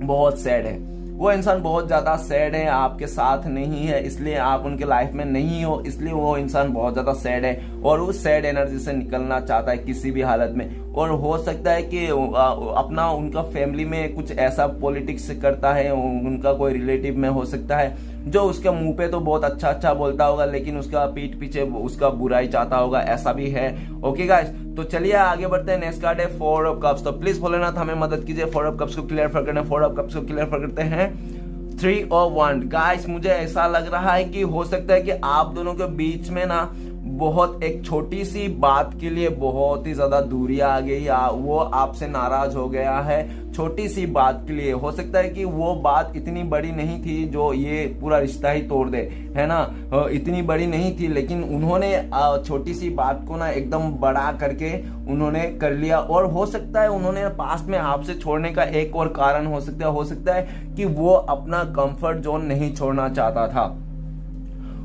बहुत सैड है, वो इंसान बहुत ज्यादा सैड है, आपके साथ नहीं है, इसलिए आप उनके लाइफ में नहीं हो, इसलिए वो इंसान बहुत ज्यादा सैड है और उस सैड एनर्जी से निकलना चाहता है किसी भी हालत में। और हो सकता है कि अपना उनका फैमिली में कुछ ऐसा पॉलिटिक्स करता है, उनका कोई रिलेटिव में हो सकता है जो उसके मुंह पे तो बहुत अच्छा अच्छा बोलता होगा, लेकिन उसका पीठ पीछे उसका बुराई चाहता होगा, ऐसा भी है। ओके गाइस, तो चलिए आगे बढ़ते हैं। नेक्स्ट कार्ड है 4 ऑफ कप्स। तो प्लीज भोलेनाथ हमें मदद कीजिए 4 ऑफ कप्स को क्लियर करना। 4 ऑफ कप्स को क्लियर करते हैं 3 ऑफ वांड। गाइस मुझे ऐसा लग रहा है कि हो सकता है कि आप दोनों के बीच में ना बहुत एक छोटी सी बात के लिए बहुत ही ज्यादा दूरी आ गई, वो आपसे नाराज हो गया है छोटी सी बात के लिए। हो सकता है कि वो बात इतनी बड़ी नहीं थी जो ये पूरा रिश्ता ही तोड़ दे, है ना, इतनी बड़ी नहीं थी, लेकिन उन्होंने छोटी सी बात को ना एकदम बड़ा करके उन्होंने कर लिया। और हो सकता है उन्होंने पास्ट में आपसे छोड़ने का एक और कारण हो सकता है कि वो अपना कंफर्ट जोन नहीं छोड़ना चाहता था।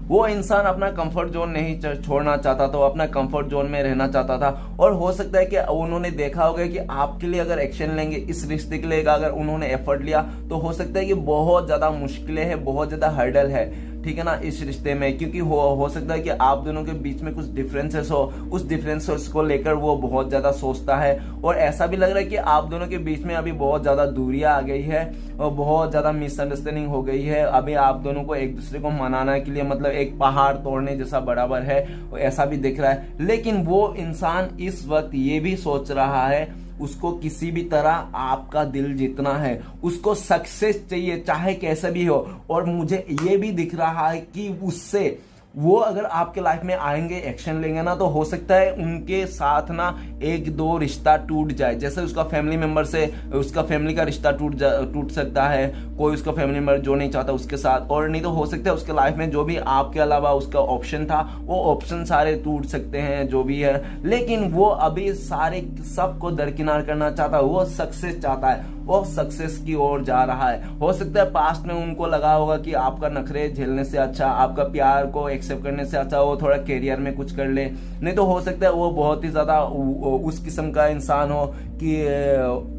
वो इंसान अपना कंफर्ट जोन नहीं छोड़ना चाहता था, वो अपना कंफर्ट जोन में रहना चाहता था। और हो सकता है कि उन्होंने देखा होगा कि आपके लिए अगर एक्शन लेंगे, इस रिश्ते के लिए अगर उन्होंने एफर्ट लिया, तो हो सकता है कि बहुत ज्यादा मुश्किलें हैं, बहुत ज्यादा हर्डल है, ठीक है ना, इस रिश्ते में। क्योंकि हो सकता है कि आप दोनों के बीच में कुछ डिफरेंसेस हो, उस डिफरेंसेस को लेकर वो बहुत ज्यादा सोचता है। और ऐसा भी लग रहा है कि आप दोनों के बीच में अभी बहुत ज्यादा दूरियां आ गई है और बहुत ज्यादा मिसअंडरस्टैंडिंग हो गई है। अभी आप दोनों को एक दूसरे को मनाने के लिए मतलब एक पहाड़ तोड़ने जैसा बराबर है, ऐसा भी दिख रहा है। लेकिन वो इंसान इस वक्त ये भी सोच रहा है, उसको किसी भी तरह आपका दिल जीतना है, उसको सक्सेस चाहिए चाहे कैसे भी हो। और मुझे ये भी दिख रहा है कि उससे वो अगर आपके लाइफ में आएंगे, एक्शन लेंगे ना, तो हो सकता है उनके साथ ना 1-2 रिश्ता टूट जाए। जैसे उसका फैमिली मेंबर से उसका फैमिली का रिश्ता टूट सकता है, कोई उसका फैमिली मेंबर जो नहीं चाहता उसके साथ। और नहीं तो हो सकता है उसके लाइफ में जो भी आपके अलावा उसका ऑप्शन था, वो ऑप्शन सारे टूट सकते हैं, जो भी है। लेकिन वो अभी सारे सबको दरकिनार करना चाहता है, वो सक्सेस चाहता है, वो सक्सेस की ओर जा रहा है। हो सकता है पास्ट में उनको लगा होगा कि आपका नखरे झेलने से अच्छा, आपका प्यार को एक्सेप्ट करने से अच्छा वो थोड़ा करियर में कुछ कर ले। नहीं तो हो सकता है वो बहुत ही ज्यादा उस किस्म का इंसान हो कि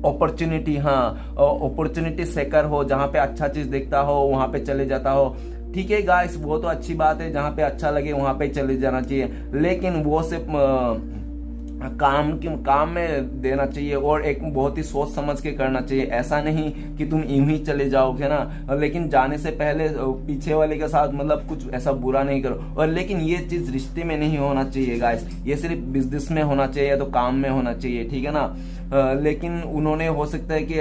अपॉर्चुनिटी सेकर हो, जहां पे अच्छा चीज देखता हो वहां पे चले जाता हो। ठीक है गाइस, वो तो अच्छी बात है, जहां पे अच्छा लगे वहां पे चले जाना चाहिए। लेकिन वो सिर्फ काम में देना चाहिए और एक बहुत ही सोच समझ के करना चाहिए। ऐसा नहीं कि तुम यूं ही चले जाओगे ना, लेकिन जाने से पहले पीछे वाले के साथ मतलब कुछ ऐसा बुरा नहीं करो। और लेकिन ये चीज रिश्ते में नहीं होना चाहिए गाइस, ये सिर्फ बिजनेस में होना चाहिए या तो काम में होना चाहिए, ठीक है ना। लेकिन उन्होंने हो सकता है कि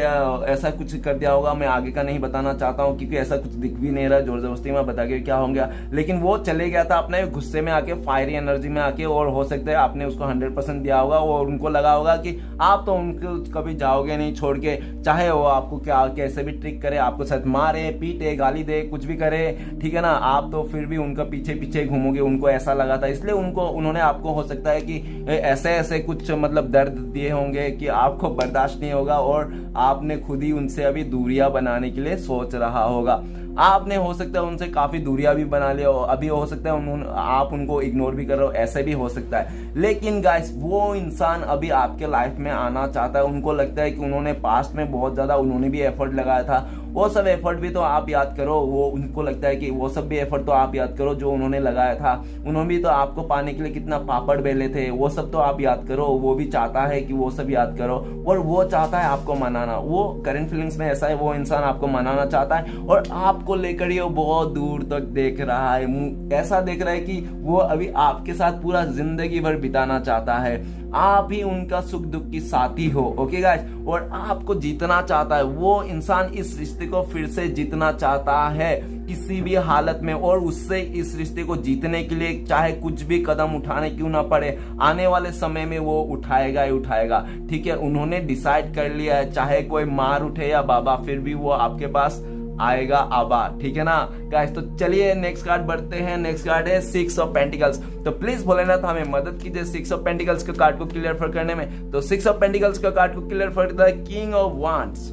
ऐसा कुछ कर दिया होगा, मैं आगे का नहीं बताना चाहता हूँ क्योंकि ऐसा कुछ दिख भी नहीं रहा, जोर जबरदस्ती में बता के क्या हो गया। लेकिन वो चले गया था अपने गुस्से में आके, फायरी एनर्जी में आके, और हो सकता है आपने उसको 100% दिया होगा और उनको लगा होगा कि आप तो उनको कभी जाओगे नहीं छोड़ के, चाहे वो आपको क्या कैसे भी ट्रिक करे, आपको साथ मारे, पीटे, गाली दे, कुछ भी करे, ठीक है ना, आप तो फिर भी उनका पीछे पीछे घूमोगे। उनको ऐसा लगा था, इसलिए उन्होंने आपको हो सकता है कि ऐसे ऐसे कुछ मतलब दर्द दिए होंगे कि आपको बर्दाश्त नहीं होगा और आपने खुद ही उनसे अभी दूरियां बनाने के लिए सोच रहा होगा। आपने हो सकता है उनसे काफी दूरियां भी बना लिया हो, अभी हो सकता है आप उनको इग्नोर भी कर रहे हो, ऐसे भी हो सकता है। लेकिन गाइस वो इंसान अभी आपके लाइफ में आना चाहता है, उनको लगता है कि उन्होंने पास्ट में बहुत ज्यादा उन्होंने भी एफर्ट लगाया था, वो सब एफर्ट भी तो आप याद करो, वो उनको लगता है कि वो सब भी एफर्ट तो आप याद करो जो उन्होंने लगाया था, उन्होंने भी तो आपको पाने के लिए कितना पापड़ बेले थे, वो सब तो आप याद करो। वो भी चाहता है कि वो सब याद करो और वो चाहता है आपको मनाना, वो करंट फीलिंग्स में ऐसा है, वो इंसान आपको मनाना चाहता है और आपको लेकर ये बहुत दूर तक देख रहा है, ऐसा देख रहा है कि वो अभी आपके साथ पूरा जिंदगी भर बिताना चाहता है, आप ही उनका सुख दुख की साथी हो। ओके गाइस, और आपको जीतना चाहता है, वो इंसान इस रिश्ते को फिर से जीतना चाहता है किसी भी हालत में, और उससे इस रिश्ते को जीतने के लिए चाहे कुछ भी कदम उठाने क्यों ना पड़े, आने वाले समय में वो उठाएगा ही उठाएगा। ठीक है, उन्होंने डिसाइड कर लिया है, चाहे कोई मार उठे या बाबा, फिर भी वो आपके पास आएगा आबा। ठीक है ना गाइस, तो चलिए नेक्स्ट कार्ड बढ़ते हैं। नेक्स्ट कार्ड है 6 ऑफ पेंटिकल्स। तो प्लीज भोलेनाथ हमें मदद कीजिए 6 ऑफ पेंटिकल्स के कार्ड को क्लियर फर करने में। तो 6 ऑफ पेंटिकल्स का कार्ड को क्लियर फर करता है किंग ऑफ वांड्स।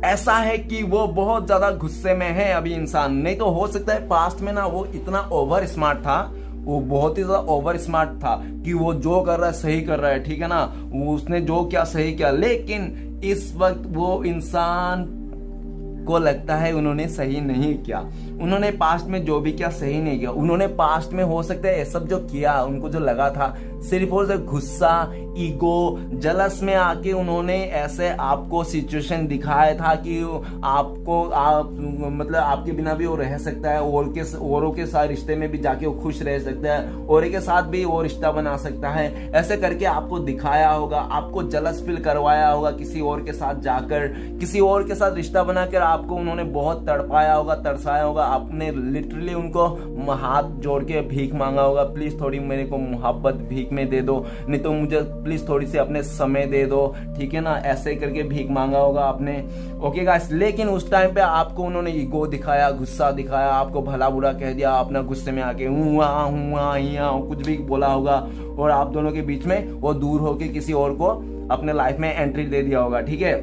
ऐसा है कि वो बहुत ज्यादा गुस्से में है अभी इंसान, नहीं तो हो सकता है पास्ट में ना वो इतना ओवर स्मार्ट था, वो बहुत ही ज्यादा ओवर स्मार्ट था कि वो जो कर रहा है सही कर रहा है। ठीक है ना, वो उसने जो क्या सही किया, लेकिन इस वक्त वो इंसान को लगता है उन्होंने सही नहीं किया, उन्होंने पास्ट में जो भी किया सही नहीं किया, उन्होंने पास्ट में हो सकता है ये सब जो किया उनको जो लगा था सिर्फ और सिर्फ गुस्सा, ईगो, जलस में आके उन्होंने ऐसे आपको सिचुएशन दिखाया था कि आप मतलब आपके बिना भी वो रह सकता है, औरों के साथ रिश्ते में भी जाके वो खुश रह सकता है, औरों के साथ भी वो रिश्ता बना सकता है, ऐसे करके आपको दिखाया होगा, आपको जलस फील करवाया होगा किसी और के साथ जाकर, किसी और के साथ रिश्ता बनाकर आपको उन्होंने बहुत तड़पाया होगा, तरसाया होगा, आपने लिटरली उनको हाथ जोड़ के भीख मांगा होगा, प्लीज थोड़ी मेरे को मोहब्बत भीख में दे दो, नहीं तो मुझे प्लीज थोड़ी सी अपने समय दे दो। ठीक है ना, ऐसे करके भीख मांगा होगा आपने। ओके गाइस, लेकिन उस टाइम पे आपको उन्होंने ईगो दिखाया, गुस्सा दिखाया, आपको भला बुरा कह दिया, अपना गुस्से में आके हुआ कुछ भी बोला होगा, और आप दोनों के बीच में वो दूर होके किसी और को अपने लाइफ में एंट्री दे दिया होगा। ठीक है,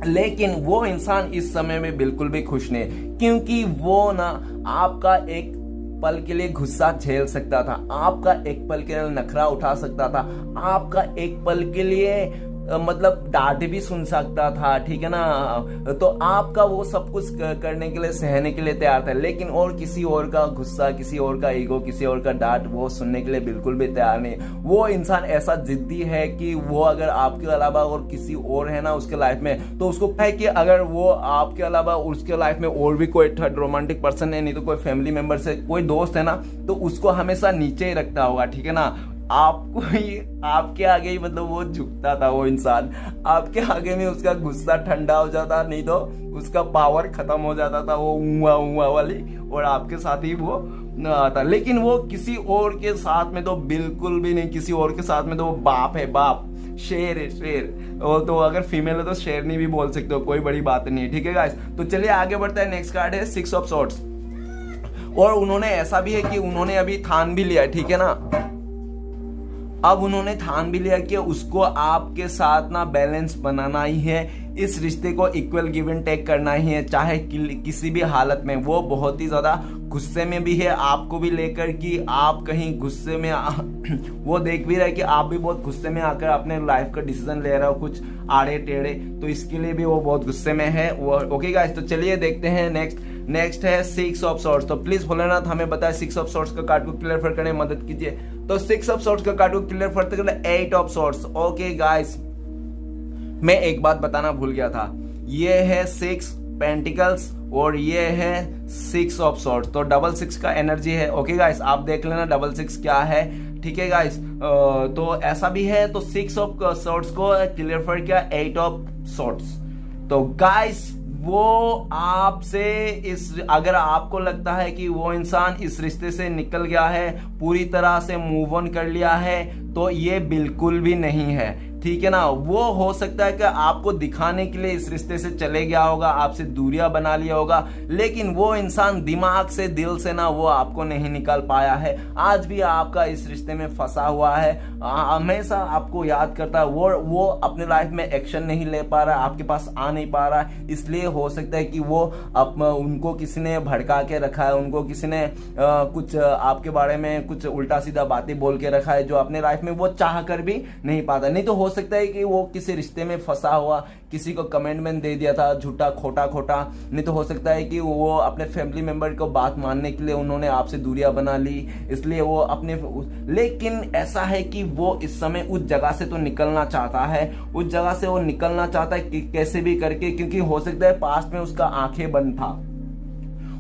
लेकिन वो इंसान इस समय में बिल्कुल भी खुश नहीं, क्योंकि वो ना आपका एक पल के लिए गुस्सा झेल सकता था, आपका एक पल के लिए नखरा उठा सकता था, आपका एक पल के लिए मतलब डांट भी सुन सकता था। ठीक है ना, तो आपका वो सब कुछ करने के लिए, सहने के लिए तैयार था, लेकिन और किसी और का गुस्सा, किसी और का ईगो, किसी और का डांट वो सुनने के लिए बिल्कुल भी तैयार नहीं। वो इंसान ऐसा जिद्दी है कि वो अगर आपके अलावा और किसी और है ना उसके लाइफ में, तो उसको है कि अगर वो आपके अलावा उसके लाइफ में और भी कोई थर्ड रोमांटिक पर्सन है, नहीं तो कोई फैमिली मेंबर से कोई दोस्त है ना, तो उसको हमेशा नीचे ही रखता होगा। ठीक है ना, आपको ही आपके आगे ही मतलब वो झुकता था, वो इंसान आपके आगे में उसका गुस्सा ठंडा हो जाता, नहीं तो उसका पावर खत्म हो जाता था, वो ऊआ वाली, और आपके साथ ही वो न आता। लेकिन वो किसी और के साथ में तो बिल्कुल भी नहीं, किसी और के साथ में तो वो बाप है, बाप, शेर है, शेर। वो तो अगर फीमेल है तो शेरनी भी बोल सकते हो, कोई बड़ी बात नहीं है। ठीक है गाइस, तो चलिए आगे बढ़ता है। नेक्स्ट कार्ड है 6 ऑफ सॉर्ड्स, और उन्होंने ऐसा भी है कि उन्होंने अभी ठान भी लिया है। ठीक है ना, अब उन्होंने ठान भी लिया कि उसको आपके साथ ना बैलेंस बनाना ही है, इस रिश्ते को इक्वल गिव एंड टेक करना ही है, चाहे किसी भी हालत में। वो बहुत ही ज्यादा गुस्से में भी है आपको भी लेकर कि आप कहीं गुस्से में वो देख भी रहे कि आप भी बहुत गुस्से में आकर अपने लाइफ का डिसीजन ले रहे हो कुछ आड़े टेढ़े, तो इसके लिए भी वो बहुत गुस्से में है वो। ओके गाइस, तो चलिए देखते हैं नेक्स्ट है 6 ऑफ सॉर्ड्स। तो प्लीज भोलेनाथ हमें बताए 6 ऑफ सॉर्ड्स का कार्ड को क्लियर फर करने में मदद कीजिए। तो 6 ऑफ सॉर्ड्स का कार्ड को क्लियर फर करना 8 ऑफ सॉर्ड्स। ओके गाइस, मैं एक बात बताना भूल गया था, ये है 6 पेंटिकल्स और ये है 6 ऑफ सॉर्ड्स, तो डबल 6 का एनर्जी है। ओके गाइस, आप देख लेना डबल 6 क्या है। ठीक है गाइस, तो ऐसा भी है, तो 6 ऑफ सॉर्ड्स को क्लियर फर किया 8 ऑफ सॉर्ड्स। तो गाइस वो आपसे अगर आपको लगता है कि वो इंसान इस रिश्ते से निकल गया है, पूरी तरह से मूव ऑन कर लिया है, तो ये बिल्कुल भी नहीं है, ठीक है ना। वो हो सकता है कि आपको दिखाने के लिए इस रिश्ते से चले गया होगा, आपसे दूरियां बना लिया होगा, लेकिन वो इंसान दिमाग से, दिल से ना वो आपको नहीं निकाल पाया है। आज भी आपका इस रिश्ते में फंसा हुआ है, हमेशा आपको याद करता है। वो अपने लाइफ में एक्शन नहीं ले पा रहा है, आपके पास आ नहीं पा रहा है, इसलिए हो सकता है कि वो उनको किसी ने भड़का के रखा है, उनको किसी ने कुछ आपके बारे में कुछ उल्टा सीधा बातें बोल के रखा है, जो अपने लाइफ में वो चाह कर भी नहीं पाता। नहीं तो हो सकता है कि वो किसी रिश्ते में फंसा हुआ, किसी को कमिटमेंट दे दिया था झूठा खोटा। नहीं तो हो सकता है कि वो अपने फैमिली मेंबर को बात मानने के लिए उन्होंने आपसे दूरियां बना ली, इसलिए वो अपने, लेकिन ऐसा है कि वो इस समय उस जगह से तो निकलना चाहता है, उस जगह से वो निकलना चाहता है कि कैसे भी करके, क्योंकि हो सकता है पास्ट में उसका आंखें बंद था,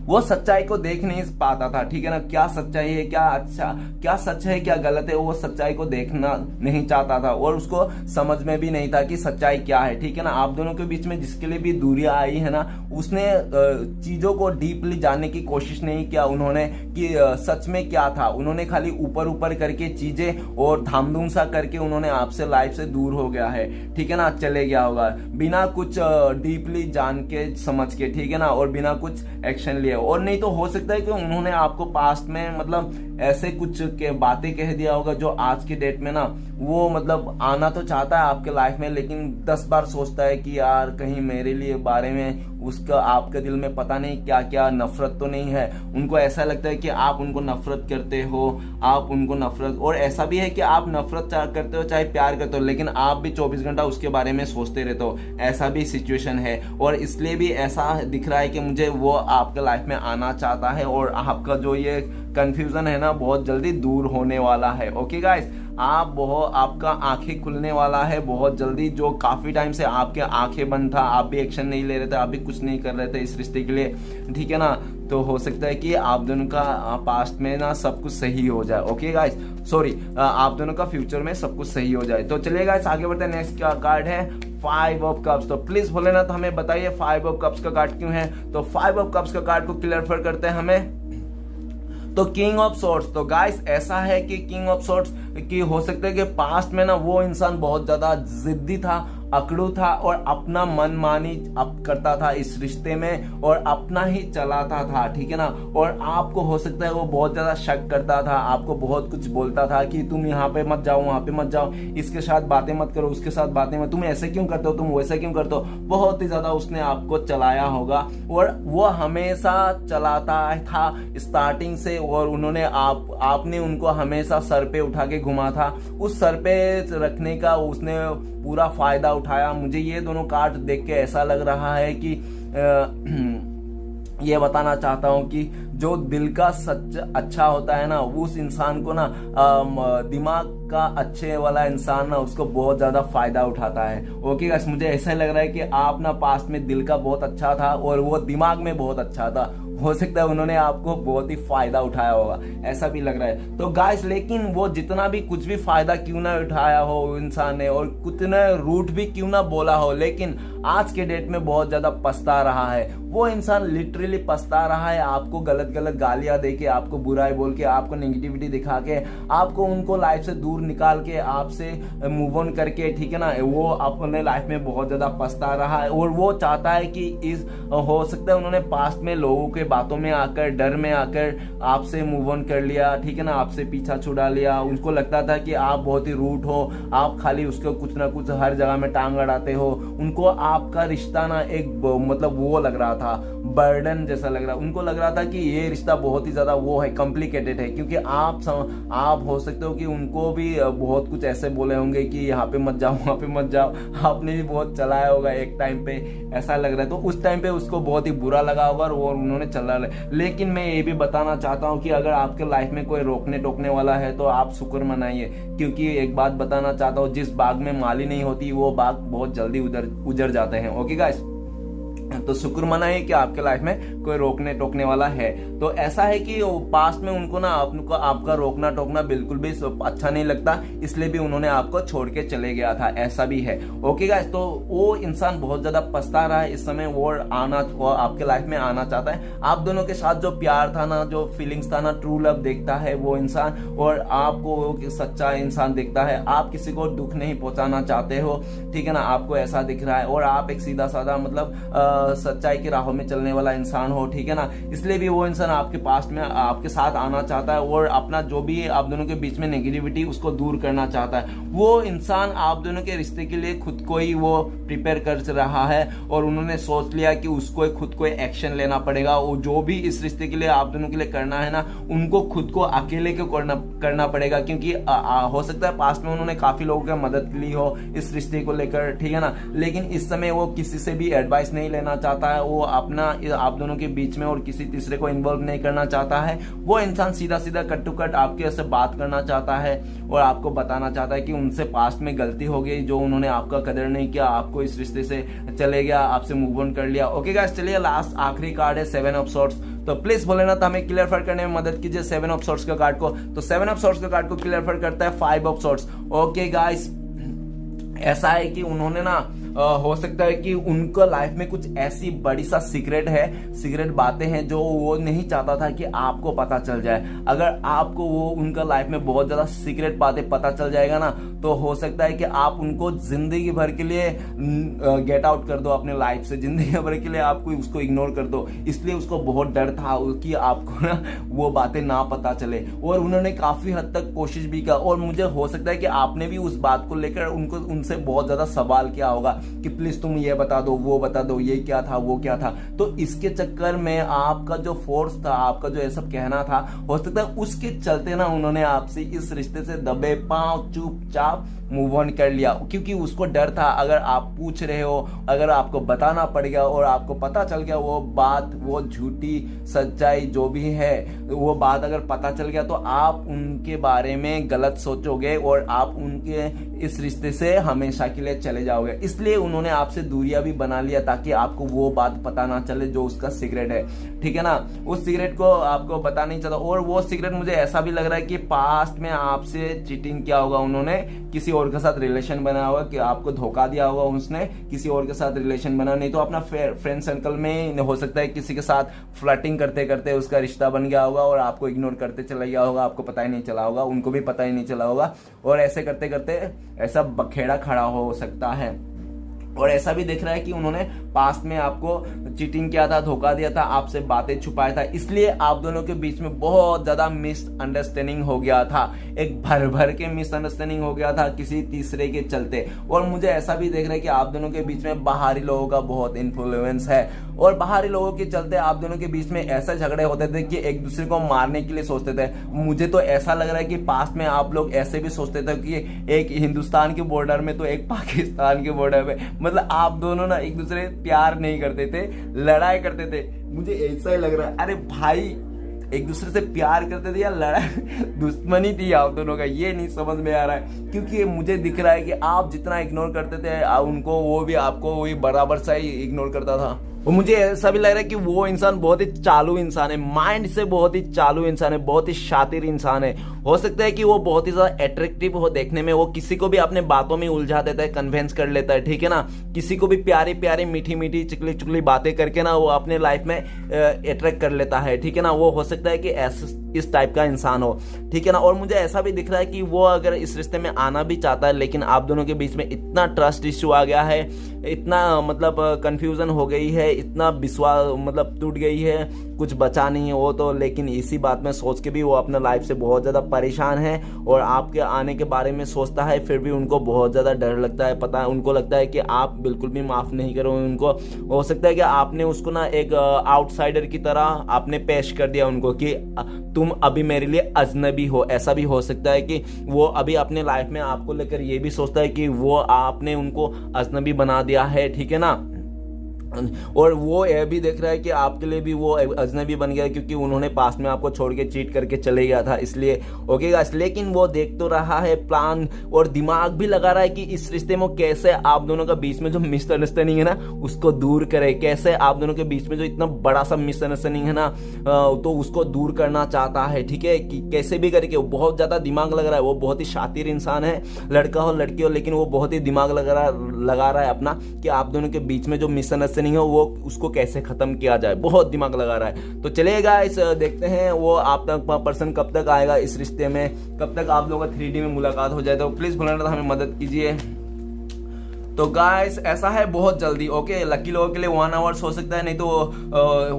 वो सच्चाई को देख नहीं पाता था, ठीक है ना। क्या सच्चाई है, क्या अच्छा, क्या सच है, क्या गलत है, वो सच्चाई को देखना नहीं चाहता था और उसको समझ में भी नहीं था कि सच्चाई क्या है, ठीक है ना। आप दोनों के बीच में जिसके लिए भी दूरियां आई है ना, उसने चीजों को डीपली जानने की कोशिश नहीं किया उन्होंने कि सच में क्या था। उन्होंने खाली ऊपर करके चीजें और धामधूम सा करके उन्होंने आपसे लाइफ से दूर हो गया है, ठीक है ना, चले गया होगा बिना कुछ डीपली जान के समझ के, ठीक है ना, और बिना कुछ एक्शन लिए। और नहीं तो हो सकता है कि उन्होंने आपको पास्ट में मतलब ऐसे कुछ के बातें कह दिया होगा जो आज के डेट में ना वो मतलब आना तो चाहता है आपके लाइफ में, लेकिन 10 बार सोचता है कि यार कहीं मेरे लिए बारे में उसका आपके दिल में पता नहीं क्या क्या नफरत तो नहीं है। उनको ऐसा लगता है कि आप उनको नफरत करते हो, आप उनको नफरत, और ऐसा भी है कि आप नफरत करते हो चाहे प्यार करते हो, लेकिन आप भी 24 घंटा उसके बारे में सोचते रहते हो, ऐसा भी सिचुएशन है। और इसलिए भी ऐसा दिख रहा है कि मुझे वो आपके लाइफ में आना चाहता है और आपका जो ये कंफ्यूजन है ना बहुत जल्दी दूर होने वाला है। ओके गाइस, आपका आंखें खुलने वाला है बहुत जल्दी। जो काफी टाइम से आपके आंखें बंद था, आप भी एक्शन नहीं ले रहे थे, आप भी कुछ नहीं कर रहे थे इस रिश्ते के लिए, ठीक है ना, तो हो सकता है कि आप दोनों का पास्ट में ना सब कुछ सही हो जाए। ओके गाइस, सॉरी, आप दोनों का फ्यूचर में सब कुछ सही हो जाए। तो चलिए गाइस आगे बढ़ते हैं। नेक्स्ट कार्ड है 5 ऑफ कप्स। तो प्लीज भोलेनाथ हमें बताइए 5 ऑफ कप्स का कार्ड क्यों है। तो 5 ऑफ कप्स का कार्ड को क्लियर करते हैं हमें। तो किंग ऑफ सोर्ड्स, तो गाइस ऐसा है कि किंग ऑफ सोर्ड्स की हो सकता है कि पास्ट में ना वो इंसान बहुत ज्यादा जिद्दी था, अकड़ू था और अपना मनमानी करता था इस रिश्ते में और अपना ही चलाता था, ठीक है ना। और आपको हो सकता है वो बहुत ज्यादा शक करता था, आपको बहुत कुछ बोलता था कि तुम यहाँ पे मत जाओ, वहां पे मत जाओ, इसके साथ बातें मत करो, उसके साथ बातें मत, तुम ऐसे क्यों करते हो, तुम वैसे क्यों करते हो। बहुत ही ज्यादा उसने आपको चलाया होगा और वो हमेशा चलाता था स्टार्टिंग से, और उन्होंने आपने उनको हमेशा सर पे उठा के घुमा था, उस सर पे रखने का उसने पूरा फायदा उठाया। मुझे ये दोनों कार्ड देख के ऐसा लग रहा है कि ये बताना चाहता हूं कि जो दिल का सच अच्छा होता है ना, उस इंसान को ना दिमाग का अच्छे वाला इंसान ना उसको बहुत ज्यादा फायदा उठाता है। ओके गाइस, मुझे ऐसा लग रहा है कि आप ना पास्ट में दिल का बहुत अच्छा था और वो दिमाग में बहुत अच्छा था, हो सकता है उन्होंने आपको बहुत ही फायदा उठाया होगा, ऐसा भी लग रहा है। तो गाइस लेकिन वो जितना भी कुछ भी फायदा क्यों ना उठाया हो इंसान ने और कितना रूट भी क्यों ना बोला हो, लेकिन आज के डेट में बहुत ज्यादा पछता रहा है वो इंसान, लिटरली पछता रहा है। आपको गलत गालियां देके, आपको बुराई बोल के, आपको नेगेटिविटी दिखा के, आपको उनको लाइफ से दूर निकाल के, आपसे मूव ऑन करके, ठीक है ना, वो अपने लाइफ में बहुत ज्यादा पछता रहा है। और वो चाहता है कि हो सकता है उन्होंने पास्ट में लोगों के बातों में आकर, डर में आकर आपसे मूव ऑन कर लिया, ठीक है ना, आपसे पीछा छुड़ा लिया। उनको लगता था कि आप बहुत ही रूट हो, आप खाली उसको कुछ ना कुछ हर जगह में टांग अड़ाते हो। उनको आपका रिश्ता ना एक मतलब वो लग रहा था, बर्डन जैसा लग रहा, उनको लग रहा था कि ये रिश्ता बहुत ही ज्यादा वो है, कॉम्प्लिकेटेड है, क्योंकि आप हो सकते हो कि उनको भी बहुत कुछ ऐसे बोले होंगे कि यहाँ पे मत जाओ, वहां पे मत जाओ, आपने भी बहुत चलाया होगा एक टाइम पे, ऐसा लग रहा है। तो उस टाइम पे उसको बहुत ही बुरा लगा होगा और उन्होंने चला। लेकिन मैं ये भी बताना चाहता हूँ कि अगर आपके लाइफ में कोई रोकने टोकने वाला है तो आप शुक्र मनाइए, क्योंकि एक बात बताना चाहता हूँ, जिस बाग में माली नहीं होती वो बाग बहुत जल्दी उजड़ जाते हैं। ओके गाइस, तो शुक्र मनाइए कि आपके लाइफ में कोई रोकने टोकने वाला है। तो ऐसा है कि पास्ट में उनको ना आपका रोकना टोकना बिल्कुल भी अच्छा नहीं लगता, इसलिए भी उन्होंने आपको छोड़ के चले गया था, ऐसा भी है। ओके गाइस, तो वो इंसान बहुत ज्यादा पछता रहा है इस समय, वो आपके लाइफ में आना चाहता है। आप दोनों के साथ जो प्यार था ना, जो फीलिंग्स था ना, ट्रू लव देखता है वो इंसान, और आपको वो सच्चा इंसान देखता है। आप किसी को दुख नहीं पहुंचाना चाहते हो, ठीक है ना, आपको ऐसा दिख रहा है, और आप एक सीधा साधा मतलब सच्चाई की राहों में चलने वाला इंसान हो, ठीक है ना, इसलिए भी वो इंसान आपके पास में आपके साथ आना चाहता है, और अपना जो भी आप दोनों के बीच में नेगेटिविटी उसको दूर करना चाहता है। वो इंसान आप दोनों के रिश्ते के लिए खुद को ही वो प्रिपेयर कर रहा है, और उन्होंने सोच लिया कि उसको खुद को एक्शन लेना पड़ेगा। वो जो भी इस रिश्ते के लिए आप दोनों के लिए करना है ना, उनको खुद को अकेले को करना पड़ेगा, क्योंकि हो सकता है पास्ट में उन्होंने काफी लोगों की मदद ली हो इस रिश्ते को लेकर, ठीक है ना, लेकिन इस समय वो किसी से भी एडवाइस नहीं लेना चाहता है। वो अपना आप दोनों के बीच में और किसी तीसरे को इन्वॉल्व नहीं करना चाहता है। वो इंसान सीधा सीधा कट टू कट आपके से बात करना चाहता है, और आपको बताना चाहता है कि उनसे पास्ट में गलती हो गई, जो उन्होंने आपका कदर नहीं किया, आपको इस रिश्ते से चले गया, आपसे मूव ऑन कर लिया। ओके गाइस, चलिए लास्ट आखिरी कार्ड है 7 ऑफ सॉर्ड्स। तो प्लीज भोलेनाथ हमें क्लियर करने में मदद कीजिए 7 ऑफ सॉर्ड्स का कार्ड को। तो 7 ऑफ सॉर्ड्स का कार्ड को क्लियर करता है 5 ऑफ सॉर्ड्स। ओके गाइस, ऐसा है कि उन्होंने ना हो सकता है कि उनका लाइफ में कुछ ऐसी बड़ी सा सीक्रेट बातें हैं जो वो नहीं चाहता था कि आपको पता चल जाए। अगर आपको वो उनका लाइफ में बहुत ज्यादा सीक्रेट बातें पता चल जाएगा ना, तो हो सकता है कि आप उनको जिंदगी भर के लिए गेट आउट कर दो अपने लाइफ से, जिंदगी भर के लिए आपको उसको इग्नोर कर दो। इसलिए उसको बहुत डर था कि आपको ना वो बातें ना पता चले, और उन्होंने काफी हद तक कोशिश भी किया। और मुझे हो सकता है कि आपने भी उस बात को लेकर उनसे बहुत ज्यादा सवाल किया होगा कि प्लीज तुम ये बता दो, वो बता दो, ये क्या था, वो क्या था। तो इसके चक्कर में आपका जो फोर्स था, आपका जो ये सब कहना था, हो सकता है उसके चलते ना उन्होंने आपसे इस रिश्ते से दबे पांव चुपचाप मूव ऑन कर लिया, क्योंकि उसको डर था अगर आप पूछ रहे हो, अगर आपको बताना पड़ गया और आपको पता चल गया वो बात, वो झूठी सच्चाई जो भी है, वो बात अगर पता चल गया तो आप उनके बारे में गलत सोचोगे और आप उनके इस रिश्ते से हमेशा के लिए चले जाओगे। इसलिए उन्होंने आपसे दूरियां भी बना लिया ताकि आपको वो बात पता ना चले जो उसका सीक्रेट है, ठीक है ना, उस सीक्रेट को आपको पता नहीं चला। और वो सीक्रेट मुझे ऐसा भी लग रहा है कि पास्ट में आपसे चीटिंग किया होगा उन्होंने, किसी और के साथ रिलेशन बनाया होगा, कि आपको धोखा दिया होगा उसने, किसी और के साथ रिलेशन बना, नहीं तो अपना फ्रेंड सर्कल में हो सकता है किसी के साथ फ्लर्टिंग करते करते उसका रिश्ता बन गया होगा और आपको इग्नोर करते चला गया होगा, आपको पता ही नहीं चला होगा, उनको भी पता ही नहीं चला होगा, और ऐसे करते करते ऐसा बखेड़ा खड़ा हो सकता है। और ऐसा भी दिख रहा है कि उन्होंने पास्ट में आपको चीटिंग किया था, धोखा दिया था, आपसे बातें छुपाया था, इसलिए आप दोनों के बीच में बहुत ज्यादा मिसअंडरस्टैंडिंग हो गया था, एक भर भर के मिसअंडरस्टैंडिंग हो गया था किसी तीसरे के चलते। और मुझे ऐसा भी देख रहा है कि आप दोनों के बीच में बाहरी लोगों का बहुत इन्फ्लुएंस है, और बाहरी लोगों के चलते आप दोनों के बीच में ऐसे झगड़े होते थे कि एक दूसरे को मारने के लिए सोचते थे। मुझे तो ऐसा लग रहा है कि पास्ट में आप लोग ऐसे भी सोचते थे कि एक हिंदुस्तान के बॉर्डर में तो एक पाकिस्तान के बॉर्डर में, मतलब आप दोनों ना एक दूसरे प्यार नहीं करते थे, लड़ाई करते थे। मुझे ऐसा ही लग रहा है, अरे भाई एक दूसरे से प्यार करते थे या लड़ाई दुश्मनी थी आप दोनों का, ये नहीं समझ में आ रहा है। क्योंकि मुझे दिख रहा है कि आप जितना इग्नोर करते थे उनको, वो भी आपको वही बराबर सा ही इग्नोर करता था। और मुझे ऐसा भी लग रहा है कि वो इंसान बहुत ही चालू इंसान है, माइंड से बहुत ही चालू इंसान है, बहुत ही शातिर इंसान है। हो सकता है कि वो बहुत ही ज्यादा अट्रैक्टिव हो देखने में, वो किसी को भी अपने बातों में उलझा देता है, कन्विंस कर लेता है, ठीक है ना, किसी को भी प्यारी प्यारी मीठी मीठी चिकली चुकली बातें करके ना वो अपने लाइफ में अट्रैक्ट कर लेता है, ठीक है ना। वो हो सकता है कि इस टाइप का इंसान हो, ठीक है ना। और मुझे ऐसा भी दिख रहा है कि वो अगर इस रिश्ते में आना भी चाहता है, लेकिन आप दोनों के बीच में इतना ट्रस्ट इश्यू आ गया है, इतना मतलब कंफ्यूजन हो गई है, इतना विश्वास मतलब टूट गई है, कुछ बचा नहीं है वो तो। लेकिन इसी बात में सोच के भी वो अपने लाइफ से बहुत ज़्यादा परेशान है, और आपके आने के बारे में सोचता है, फिर भी उनको बहुत ज़्यादा डर लगता है। पता है, उनको लगता है कि आप बिल्कुल भी माफ़ नहीं करोगे उनको। हो सकता है कि आपने उसको ना एक आउटसाइडर की तरह आपने पेश कर दिया उनको कि तुम अभी मेरे लिए अजनबी हो। ऐसा भी हो सकता है कि वो अभी अपने लाइफ में आपको लेकर ये भी सोचता है कि वो आपने उनको अजनबी बना दिया है, ठीक है ना। और वो यह भी देख रहा है कि आपके लिए भी वो अजनबी बन गया, क्योंकि उन्होंने पास्ट में आपको छोड़ के चीट करके चले गया था, इसलिए ओके गाइस। लेकिन वो देख तो रहा है प्लान और दिमाग भी लगा रहा है कि इस रिश्ते में कैसे आप दोनों का बीच में जो मिसअंडरस्टैंडिंग है ना उसको दूर करे, कैसे आप दोनों के बीच में जो इतना बड़ा सा मिसअंडरस्टैंडिंग है ना तो उसको दूर करना चाहता है, ठीक है, कि कैसे भी करके। बहुत ज्यादा दिमाग लग रहा है, वो बहुत ही शातिर इंसान है, लड़का हो लड़की हो, लेकिन वो बहुत ही दिमाग लगा रहा है अपना कि आप दोनों के बीच में जो मिसअंडरस्टैंडिंग है वो उसको कैसे खत्म किया जाए, बहुत दिमाग लगा रहा है। तो चलिए गाइस देखते हैं वो आप तक पर्सन कब तक आएगा इस रिश्ते में, कब तक आप लोगों का 3D में मुलाकात हो जाए। तो प्लीज भूलना तो हमें मदद कीजिए। तो गाइस ऐसा है बहुत जल्दी, ओके। लकी लोगों के लिए 1 आवर्स हो सकता है, नहीं तो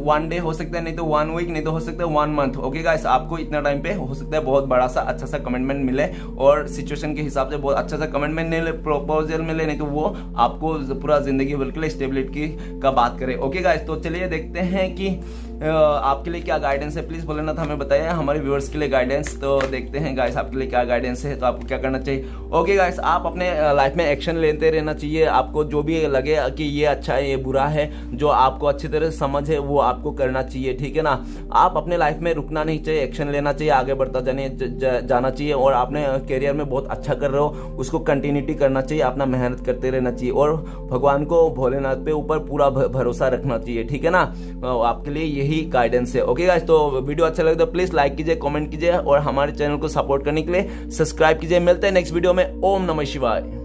1 डे हो सकता है, नहीं तो 1 वीक, नहीं तो हो सकता है 1 मंथ, ओके गाइस। आपको इतना टाइम पे हो सकता है बहुत बड़ा सा अच्छा सा कमिटमेंट मिले और सिचुएशन के हिसाब से बहुत अच्छा सा कमिटमेंट मिले, प्रपोजल मिले, नहीं तो वो आपको पूरा जिंदगी भर के लिए स्टेबिलिटी का बात करे, ओके गाइस। तो चलिए देखते हैं कि आपके लिए क्या गाइडेंस है, प्लीज बोले ना तो हमें बताइए, हमारे व्यूअर्स के लिए गाइडेंस। तो देखते हैं गाइस आपके लिए क्या गाइडेंस है, तो आपको क्या करना चाहिए। ओके गाइस, आप अपने लाइफ में एक्शन लेते रहना चाहिए। आपको जो भी लगे कि ये अच्छा है ये बुरा है, जो आपको अच्छी तरह से समझ है वो आपको करना चाहिए, ठीक है ना। आप अपने लाइफ में रुकना नहीं चाहिए, एक्शन लेना चाहिए, आगे बढ़ता जाना चाहिए। और आपने करियर में बहुत अच्छा कर रहे हो उसको कंटिन्यूटी करना चाहिए, अपना मेहनत करते रहना चाहिए और भगवान को भोलेनाथ पे ऊपर पूरा भरोसा रखना चाहिए, ठीक है ना। आपके लिए यही गाइडेंस है, ओके गाइस। तो वीडियो अच्छा लगे तो प्लीज लाइक कीजिए, कमेंट कीजिए और हमारे चैनल को सपोर्ट करने के लिए सब्सक्राइब कीजिए। मिलते हैं नेक्स्ट वीडियो में। ओम नमः शिवाय।